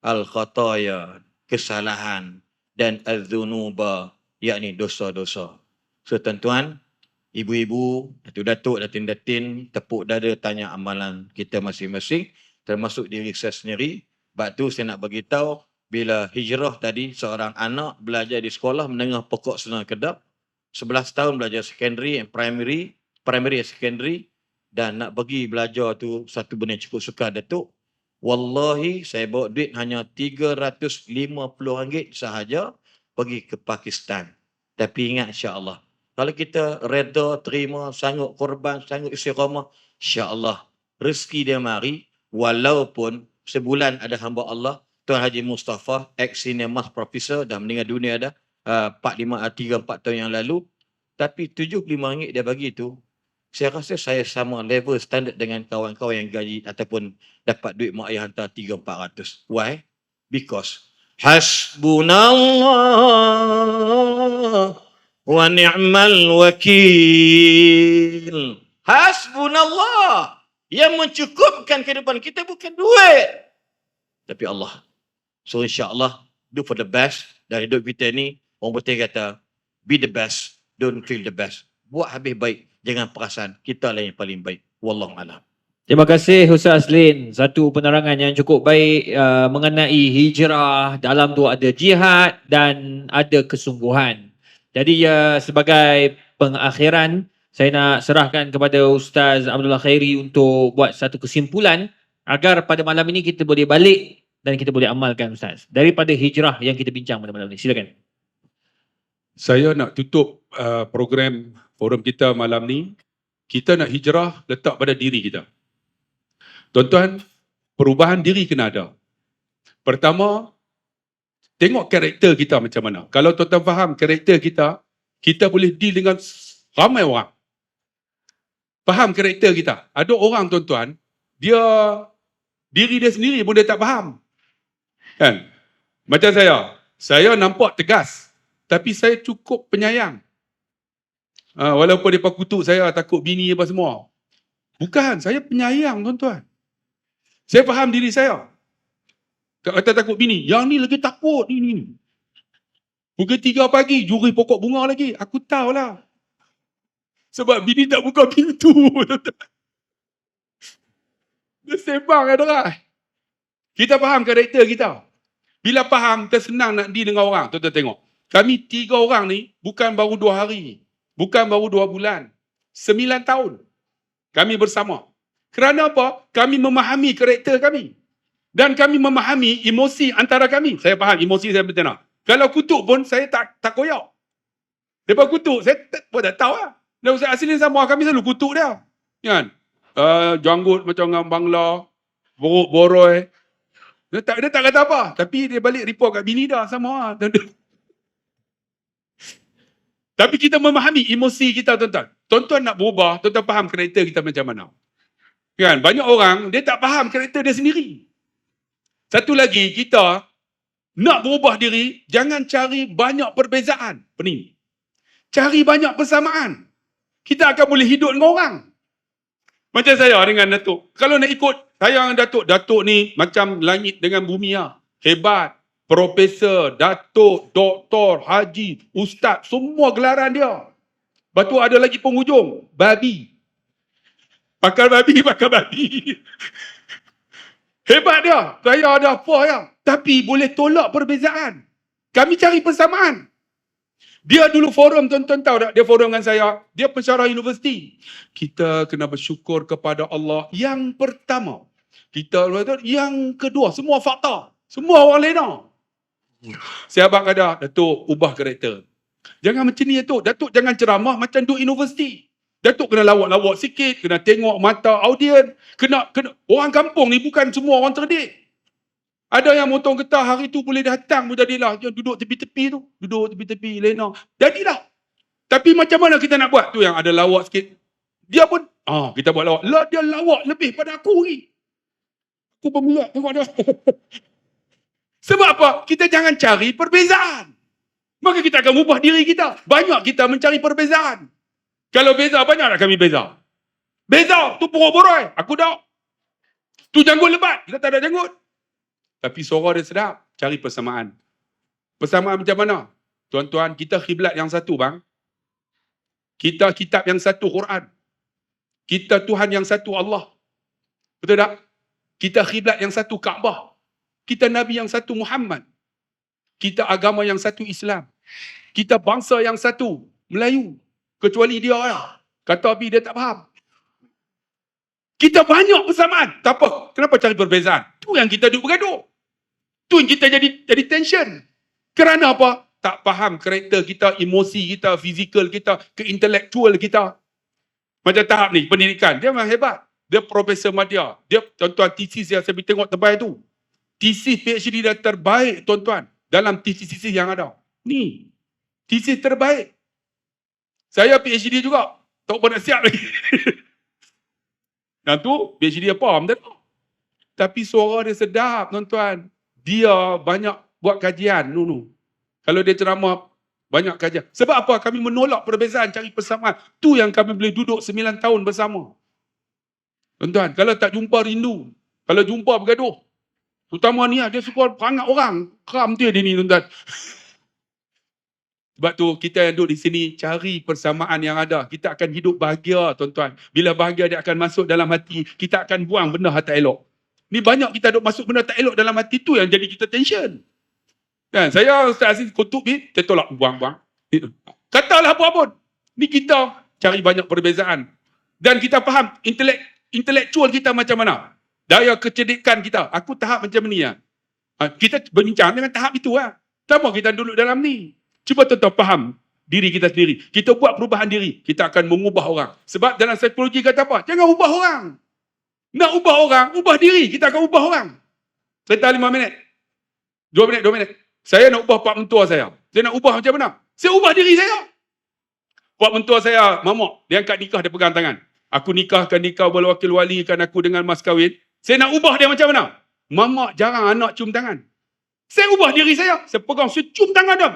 al-khataya, kesalahan, dan az-zunuba, yakni dosa-dosa. So tuan-tuan, ibu-ibu, datuk-datuk, datin-datin, tepuk dada tanya amalan kita masing-masing, termasuk diri saya sendiri. Sebab tu saya nak beritahu, bila hijrah tadi, seorang anak belajar di sekolah menengah pokok Sungai Kedap, 11 tahun belajar secondary and primary and secondary, dan nak pergi belajar tu satu benda yang cukup sukar Datuk. Wallahi, saya bawa duit hanya RM350 sahaja pergi ke Pakistan. Tapi ingat insya-Allah, kalau kita reda, terima, sanggup korban, sanggup istiqamah, insya-Allah rezeki dia mari. Walaupun sebulan ada hamba Allah, Tuan Haji Mustafa, ex-senior mas profesor, dah meninggal dunia dah 3-4 tahun yang lalu. Tapi RM75 dia bagi tu, saya rasa saya sama level standard dengan kawan-kawan yang gaji ataupun dapat duit mak ayah hantar 300-400. Why? Because hasbunallah wa ni'mal wakil. Hasbunallah. Yang mencukupkan kehidupan kita bukan duit, tapi Allah. So insya-Allah, do for the best. Dan hidup kita ni, orang putih kata, be the best, don't feel the best. Buat habis baik, jangan perasan kita lah yang paling baik. Wallahualam. Terima kasih Ustaz Aslin. Satu penerangan yang cukup baik mengenai hijrah. Dalam tu ada jihad dan ada kesungguhan. Jadi sebagai pengakhiran, saya nak serahkan kepada Ustaz Abdullah Khairi untuk buat satu kesimpulan agar pada malam ini kita boleh balik dan kita boleh amalkan Ustaz daripada hijrah yang kita bincang pada malam ni? Silakan. Saya nak tutup program forum kita malam ni. Kita nak hijrah letak pada diri kita. Tuan-tuan, perubahan diri kena ada. Pertama, tengok karakter kita macam mana. Kalau tuan-tuan faham karakter kita, kita boleh deal dengan ramai orang. Faham karakter kita. Ada orang tuan-tuan, diri dia sendiri pun dia tak faham. Kan? Macam saya nampak tegas, tapi saya cukup penyayang. Walaupun dia kutuk saya, takut bini apa semua. Bukan, saya penyayang tuan-tuan. Saya faham diri saya. Kata takut bini, yang ni lagi takut ni. Pukul 3 pagi, juri pokok bunga lagi. Aku tahulah. Sebab bini tak buka pintu. Dia sembang adalah. Kita faham karakter kita. Bila faham, tersenang nak deal dengan orang. Tuan-tuan tengok. Kami 3 orang ni, bukan baru 2 hari. Bukan baru 2 bulan. 9 tahun. Kami bersama. Kerana apa? Kami memahami karakter kami. Dan kami memahami emosi antara kami. Saya faham emosi saya betul tak. Kalau kutuk pun, saya tak koyak. Lepas kutuk, saya pun tak tahu lah. Dan Ustaz Aslin sama, kami selalu kutuk dia. Kan? Janggut macam orang Bangla. Borok-boroi. Dia tak kata apa. Tapi dia balik report kat bini dah sama lah. Tapi kita memahami emosi kita tuan-tuan. Tuan-tuan nak berubah, tuan-tuan faham karakter kita macam mana. Kan? Banyak orang, dia tak faham karakter dia sendiri. Satu lagi, kita nak berubah diri, jangan cari banyak perbezaan. Pening. Cari banyak persamaan. Kita akan boleh hidup dengan orang. Macam saya dengan Datuk. Kalau nak ikut, saya dengan Datuk. Datuk ni macam langit dengan bumi lah. Hebat. Profesor, Datuk, Doktor, Haji, Ustaz. Semua gelaran dia. Lepas tu ada lagi penghujung. Babi. Pakar babi. Hebat dia. Saya ada apa ya. Tapi boleh tolak perbezaan. Kami cari persamaan. Dia dulu forum, tuan-tuan tahu tak? Dia forum dengan saya. Dia pensyarah universiti. Kita kena bersyukur kepada Allah. Yang pertama. Yang kedua. Semua fakta. Semua orang lena. Saya abang kata, Datuk, ubah karakter. Jangan macam ni, Datuk. Datuk jangan ceramah macam duduk universiti. Datuk kena lawak-lawak sikit. Kena tengok mata audien. Kena orang kampung ni bukan semua orang cerdik. Ada yang motong getah hari tu boleh datang pun jadilah. Yang duduk tepi-tepi tu. Duduk tepi-tepi, lena. Jadilah. Tapi macam mana kita nak buat? Tu yang ada lawak sikit. Dia pun, kita buat lawak. Dia lawak lebih pada aku ni. Aku pemilik tengok dia. Sebab apa? Kita jangan cari perbezaan. Maka kita akan ubah diri kita. Banyak kita mencari perbezaan. Kalau beza, banyak tak kami beza? Beza, tu pokok boroi. Aku dah. Tu janggut lebat. Kita tak ada janggut. Tapi suara dia sedap. Cari persamaan. Persamaan macam mana? Tuan-tuan, kita khiblat yang satu bang. Kita kitab yang satu Quran. Kita Tuhan yang satu Allah. Betul tak? Kita khiblat yang satu Kaabah. Kita Nabi yang satu Muhammad. Kita agama yang satu Islam. Kita bangsa yang satu Melayu. Kecuali dia lah. Kata Abi dia tak faham. Kita banyak persamaan. Tak apa. Kenapa cari perbezaan? Tu yang kita duduk bergaduh. Tu yang kita jadi tension. Kerana apa? Tak faham karakter kita, emosi kita, fizikal kita, keintelektual kita. Macam tahap ni, pendidikan. Dia memang hebat. Dia Profesor Madya. Dia, tuan-tuan, thesis yang saya tengok terbaik tu. Thesis PhD dia terbaik, tuan-tuan. Dalam thesis yang ada. Ni. Thesis terbaik. Saya PhD juga. Tak pernah siap lagi. Yang tu, PhD apa? Tapi suara dia sedap, tuan-tuan. Dia banyak buat kajian dulu. Kalau dia ceramah, banyak kajian. Sebab apa? Kami menolak perbezaan, cari persamaan. Tu yang kami boleh duduk 9 tahun bersama. Tuan-tuan, kalau tak jumpa rindu. Kalau jumpa bergaduh. Terutama ni, dia suka perangat orang. Keram dia ni, tuan-tuan. Sebab tu, kita yang duduk di sini, cari persamaan yang ada. Kita akan hidup bahagia, tuan-tuan. Bila bahagia, dia akan masuk dalam hati. Kita akan buang benda tak elok. Ni banyak kita duduk masuk benda tak elok dalam hati tu yang jadi kita tension. Kan? Saya, Ustaz Aziz kutub ni, saya tolak, buang-buang. Katalah apa pun. Ni kita cari banyak perbezaan. Dan kita faham, intelektual kita macam mana. Daya kecerdikan kita. Aku tahap macam ni lah. Kita berbincang dengan tahap itu lah. Pertama kita duduk dalam ni. Cuba tuan-tuan faham diri kita sendiri. Kita buat perubahan diri, kita akan mengubah orang. Sebab dalam psikologi kata apa? Jangan ubah orang. Nak ubah orang, ubah diri. Kita akan ubah orang. Cerita 5 minit. 2 minit, 2 minit. Saya nak ubah pak mentua saya. Saya nak ubah macam mana? Saya ubah diri saya. Pak mentua saya, mamak, dia angkat nikah, dia pegang tangan. Aku nikahkan nikah, wakil walikan aku dengan mas kahwin. Saya nak ubah dia macam mana? Mamak jarang anak cium tangan. Saya ubah diri saya. Saya pegang, saya cium tangan dia.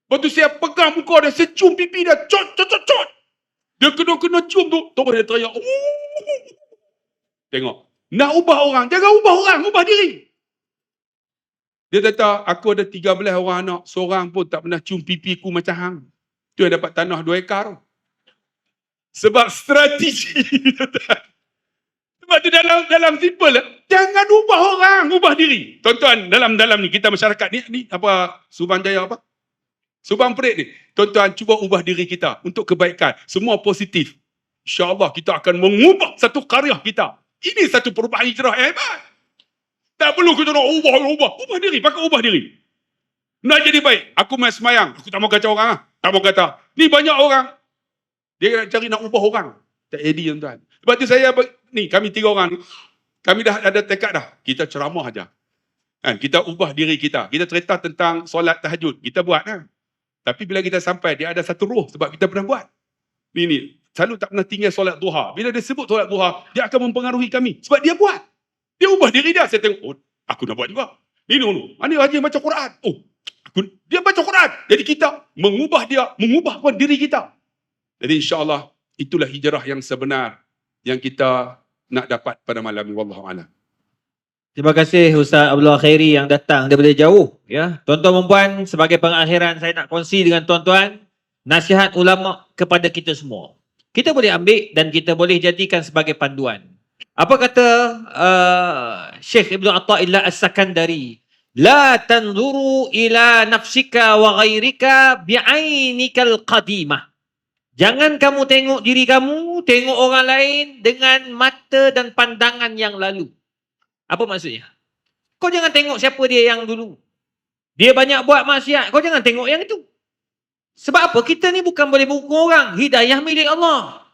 Lepas tu saya pegang muka dia, saya cium pipi dia. Cot, cot, cot, cot. Dia kena cium tu. Terus dia teriak. Tengok. Nak ubah orang, jangan ubah orang, ubah diri. Dia kata, aku ada 13 orang anak, seorang pun tak pernah cium pipiku macam hang. Tu yang dapat tanah 2 ekar. Sebab strategi. Sebab tu dalam simple, jangan ubah orang, ubah diri. Tuan-tuan, dalam ni kita masyarakat ni apa Subang Jaya apa? Subang Perit ni. Tuan-tuan cuba ubah diri kita untuk kebaikan. Semua positif. InsyaAllah kita akan mengubah satu karya kita. Ini satu perubahan hijrah yang hebat. Tak perlu kita nak ubah diri, pakai ubah diri. Nak jadi baik, aku main semayang, aku tak mau kacau orang lah. Tak mau kata. Ni banyak orang. Dia nak cari nak ubah orang. Tak jadi tuan-tuan. Sebab tu saya, ni kami 3 orang ni. Kami dah ada tekad dah. Kita ceramah aja. Kita ubah diri kita. Kita cerita tentang solat tahajud. Kita buat kan. Tapi bila kita sampai, dia ada satu roh sebab kita pernah buat. Ni. Selalu tak pernah tinggal solat duha. Bila dia sebut solat duha, dia akan mempengaruhi kami. Sebab dia buat. Dia ubah diri dia. Saya tengok, oh, aku nak buat juga. Ini haji baca Quran. Oh, dia baca Quran. Jadi kita mengubah dia, mengubah pun diri kita. Jadi insyaAllah, itulah hijrah yang sebenar yang kita nak dapat pada malam ini. Wallahu'alam. Terima kasih Ustaz Abdullah Khairi yang datang daripada jauh. Ya, tuan-tuan dan puan, sebagai pengakhiran saya nak kongsi dengan tuan-tuan nasihat ulama kepada kita semua. Kita boleh ambil dan kita boleh jadikan sebagai panduan. Apa kata Syekh Ibn Atta'illah As-Sakandari? La tanzuru ila nafsika wa ghairika bi'ainikal qadimah. Jangan kamu tengok diri kamu, tengok orang lain dengan mata dan pandangan yang lalu. Apa maksudnya? Kau jangan tengok siapa dia yang dulu. Dia banyak buat maksiat, kau jangan tengok yang itu. Sebab apa? Kita ni bukan boleh mengukur orang. Hidayah milik Allah.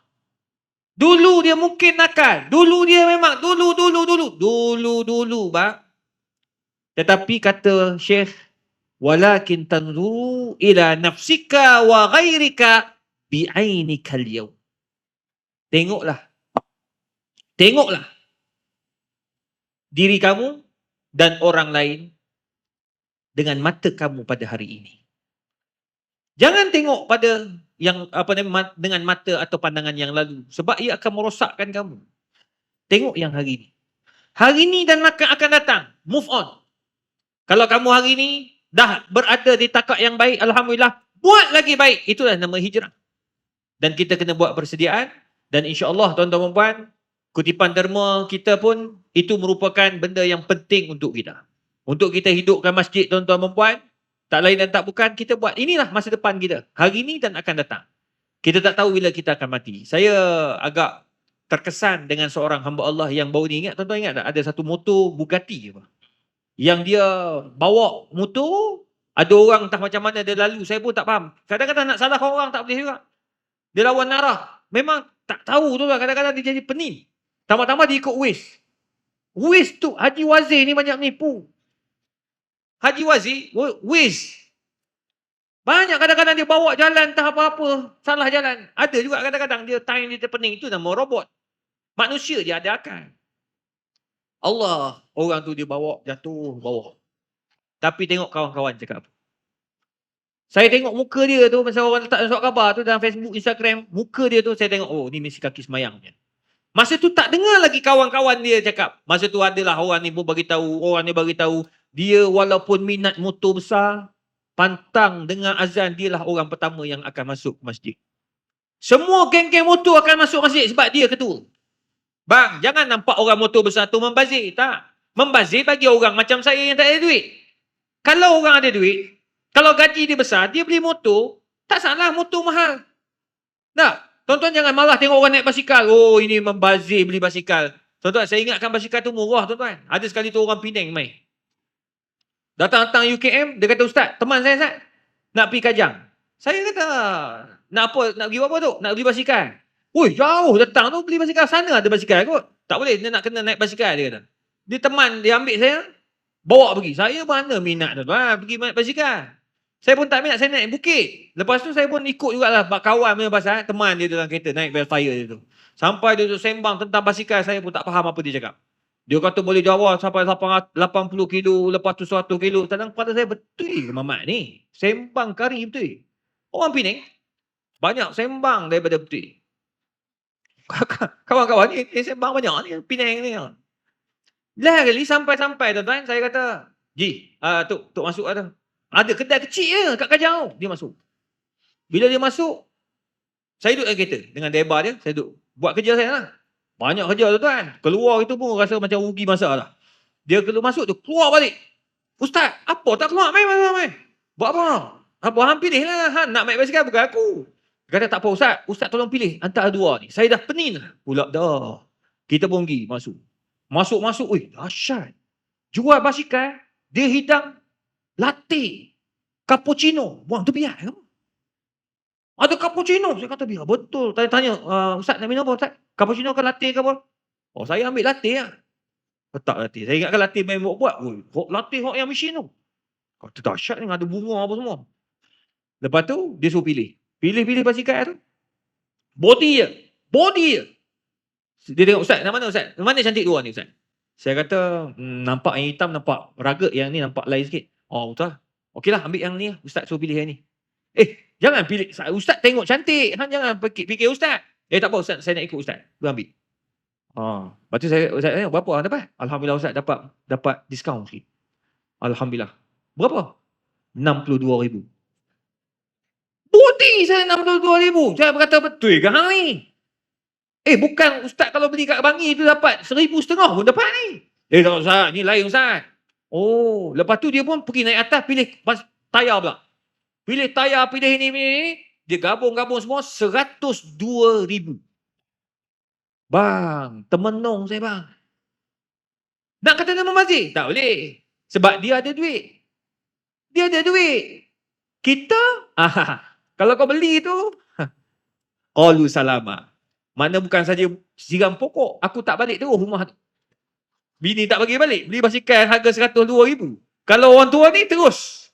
Dulu dia mungkin nakal. Dulu dia memang dulu, bang. Tetapi kata Syekh, walakin tanzuru ila nafsika wa ghairika bi'ainikal yaum. Tengoklah diri kamu dan orang lain dengan mata kamu pada hari ini. Jangan tengok pada yang dengan mata atau pandangan yang lalu, sebab ia akan merosakkan kamu. Tengok yang hari ini. Hari ini dan akan datang. Move on. Kalau kamu hari ini dah berada di takat yang baik, alhamdulillah, buat lagi baik. Itulah nama hijrah. Dan kita kena buat persediaan, dan insya-Allah tuan-tuan dan puan, kutipan derma kita pun itu merupakan benda yang penting untuk kita. Untuk kita hidupkan masjid, tuan-tuan dan puan, tak lain dan tak bukan, kita buat. Inilah masa depan kita. Hari ini dan akan datang. Kita tak tahu bila kita akan mati. Saya agak terkesan dengan seorang hamba Allah yang baru ni. Ingat, tuan-tuan ingat tak? Ada satu motor Bugatti. Yang dia bawa motor, ada orang entah macam mana dia lalu. Saya pun tak faham. Kadang-kadang nak salahkan orang tak boleh juga. Dia lawan arah. Memang tak tahu tu lah. Kadang-kadang dia jadi pening. Tambah-tambah dia ikut Waze. Waze tu, Haji Wazir ni banyak menipu. Haji Wazir, Waze. Banyak kadang-kadang dia bawa jalan entah apa-apa, salah jalan. Ada juga kadang-kadang dia time dia terpening. Itu nama robot. Manusia dia ada akal. Allah, orang tu dia bawa jatuh bawah. Tapi tengok kawan-kawan cakap apa. Saya tengok muka dia tu, masa orang letak surat khabar tu dalam Facebook, Instagram, muka dia tu saya tengok, oh ni mesti kaki semayang. Masa tu tak dengar lagi kawan-kawan dia cakap. Masa tu adalah orang ni pun bagi tahu, dia walaupun minat motor besar, pantang dengar azan, dialah orang pertama yang akan masuk masjid. Semua geng-geng motor akan masuk masjid sebab dia ketua. Bang, jangan nampak orang motor besar tu membazir. Tak. Membazir bagi orang macam saya yang tak ada duit. Kalau orang ada duit, kalau gaji dia besar, dia beli motor, tak salah motor mahal. Tak. Tuan-tuan jangan marah tengok orang naik basikal. Oh, ini membazir beli basikal. Tuan-tuan, saya ingatkan basikal tu murah, tuan-tuan. Ada sekali tu orang Penang main. Datang-datang UKM, dia kata, Ustaz, teman saya Ustaz, nak pergi Kajang. Saya kata, nak apa? Nak pergi apa tu? Nak beli basikal. Ui, jauh datang tu beli basikal. Sana ada basikal kot. Tak boleh, dia nak kena naik basikal, dia kata. Dia teman, dia ambil saya, bawa pergi. Saya mana minat tu, pergi naik basikal. Saya pun tak minat, saya naik bukit. Lepas tu saya pun ikut jugalah kawan punya pasal, teman dia dalam kereta, naik Velfire dia tu. Sampai dia tu sembang tentang basikal, saya pun tak faham apa dia cakap. Dia kata boleh jawab sampai 80 kilo, lepas tu 100 kilo. Kadang pada saya, betul ke Mamat ni? Sembang kari betul. Orang Penang, banyak sembang daripada betul. Kawan-kawan ni sembang banyak ni, Penang ni. Lah kali sampai-sampai tuan-tuan, saya kata, Ji, Tok masuk ada. Ada kedai kecil je kat Kajang tu. Dia masuk. Bila dia masuk, saya duduk dalam kereta dengan debar dia, saya duduk buat kerja saya lah. Banyak kerja tuan-tuan. Keluar itu pun rasa macam rugi masa lah. Dia keluar masuk tu, keluar balik. Ustaz, apa tak keluar? Main. Buat apa? Apa hang pilih lah. Han nak main basikal bukan aku. Dia kata tak apa Ustaz. Ustaz tolong pilih antara dua ni. Saya dah pening lah. Pula dah. Kita pun pergi masuk. Masuk. Ui, dahsyat. Jual basikal, dia hidang latte, cappuccino. Buang tu biar ke? Ada cappuccino. Saya kata biar. Betul. Tanya, Ustaz nak minum apa Ustaz? Cappuccino ke latte ke apa? Oh, saya ambil latte lah. Letak latte. Saya ingatkan latte main buat-buat. Latte yang mesin tu. Kata dahsyat ni, ada bunga apa semua. Lepas tu, dia suruh pilih. Pilih basikal tu. Body je. Dia tengok, Ustaz, nak mana Ustaz? Mana cantik dua ni Ustaz? Saya kata, nampak yang hitam, nampak raga, yang ni nampak lain sikit. Oh, betul. Okeylah, ambil yang ni. Ustaz suruh pilih yang ni. Jangan pilih. Ustaz tengok cantik. Jangan fikir Ustaz. Tak apa Ustaz, saya nak ikut Ustaz. Dia ambil. Lepas tu Ustaz tanya, berapa dapat? Alhamdulillah Ustaz dapat diskaun sikit. Alhamdulillah. Berapa? 62,000. Budi saya 62,000. Saya berkata, betul ke hang ni? Bukan Ustaz kalau beli kat Bangi tu dapat 1,500 pun dapat ni. Tak Ustaz, ni lain Ustaz. Oh, lepas tu dia pun pergi naik atas pilih tayar pula. Pilih tayar, pilih ni. Dia gabung semua 102,000. Bang, termenung saya bang. Nak kata nama masjid? Tak boleh. Sebab dia ada duit. Kita, kalau kau beli tu, qalu salama. Mana bukan saja siram pokok, aku tak balik terus rumah tu. Bini tak bagi balik. Beli basikal harga 102,000. Kalau orang tua ni terus.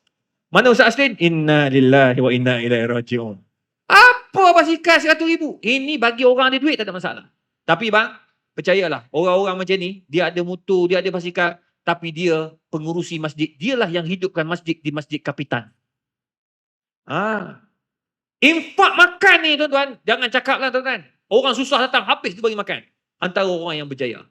Mana Ustaz Aslin? Inna lillahi wa inna ilaihi raji'un. Apa basikal 100,000? Ini bagi orang ada duit tak ada masalah. Tapi bang, percayalah, orang-orang macam ni, dia ada motor, dia ada basikal, tapi dia pengurusi masjid. Dialah yang hidupkan masjid di Masjid Kapitan. Infak makan ni tuan-tuan, jangan cakap lah tuan-tuan. Orang susah datang, habis tu bagi makan. Antara orang yang berjaya.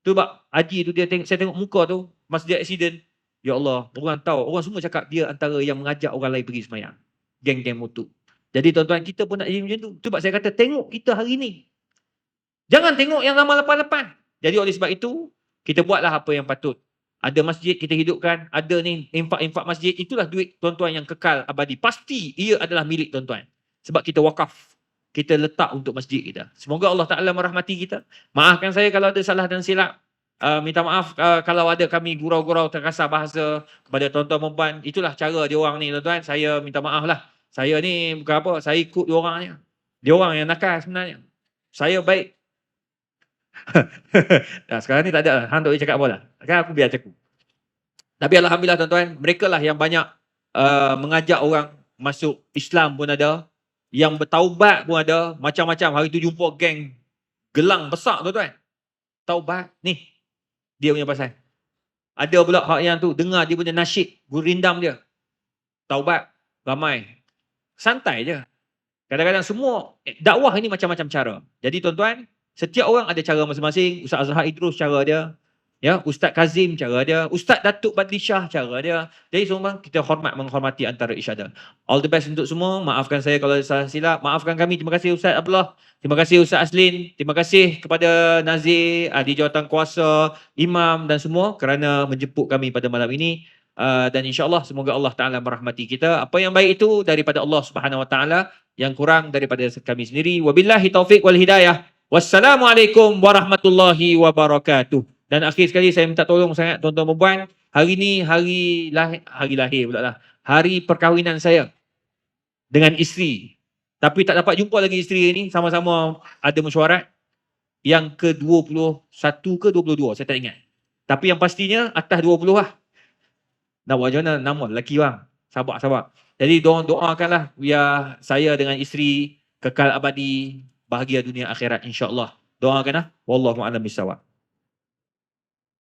Tu bak, Haji tu saya tengok muka tu, masa dia accident. Ya Allah, orang tahu, orang semua cakap dia antara yang mengajak orang lain pergi semayang. Geng-geng motor. Jadi tuan-tuan, kita pun nak jadi macam tu. Tu bak saya kata, tengok kita hari ni. Jangan tengok yang lama lepas-lepas. Jadi oleh sebab itu, kita buatlah apa yang patut. Ada masjid kita hidupkan, ada ni infak-infak masjid, itulah duit tuan-tuan yang kekal abadi. Pasti ia adalah milik tuan-tuan. Sebab kita wakaf. Kita letak untuk masjid kita. Semoga Allah Ta'ala merahmati kita. Maafkan saya kalau ada salah dan silap. Minta maaf kalau ada kami gurau-gurau terkasar bahasa kepada tuan-tuan perempuan. Itulah cara diorang ni tuan-tuan. Saya minta maaf lah. Saya ni bukan apa, saya ikut diorang ni. Diorang yang nakal sebenarnya. Saya baik. Sekarang ni tak ada lah. Hang tak boleh cakap apa lah. Kan aku biar cakap. Tapi Alhamdulillah tuan-tuan, mereka lah yang banyak mengajak orang masuk Islam pun ada. Yang bertaubat pun ada. Macam-macam. Hari tu jumpa geng gelang besar tuan-tuan. Taubat. Ni. Dia punya pasal. Ada pula hak yang tu. Dengar dia punya nasyid. Gurindam dia. Taubat. Ramai. Santai je. Kadang-kadang semua. Dakwah ini macam-macam cara. Jadi tuan-tuan. Setiap orang ada cara masing-masing. Ustaz Azhar Idrus cara dia. Ya, Ustaz Kazim cara dia. Ustaz Datuk Badli Shah cara dia. Jadi semua kita menghormati antara each other. All the best untuk semua. Maafkan saya kalau salah silap. Maafkan kami. Terima kasih Ustaz Abdullah. Terima kasih Ustaz Aslin. Terima kasih kepada Nazir, Ahli Jawatan Kuasa, Imam dan semua kerana menjemput kami pada malam ini. Dan insyaAllah semoga Allah Ta'ala merahmati kita. Apa yang baik itu daripada Allah Subhanahu Wa Ta'ala. Yang kurang daripada kami sendiri. Wabillahi taufiq wal hidayah. Wassalamualaikum warahmatullahi wabarakatuh. Dan akhir sekali saya minta tolong sangat tuan-tuan perempuan, Hari ni hari lahir pula lah. Hari perkahwinan saya dengan isteri. Tapi tak dapat jumpa lagi isteri ni, sama-sama ada mesyuarat yang ke-21 ke 22, saya tak ingat. Tapi yang pastinya atas 20 lah. Nak buat macam mana? Nama lelaki bang. Sabar. Jadi doakanlah biar saya dengan isteri kekal abadi, bahagia dunia akhirat insya-Allah. Doakanlah. Wallahu a'lam bissawab.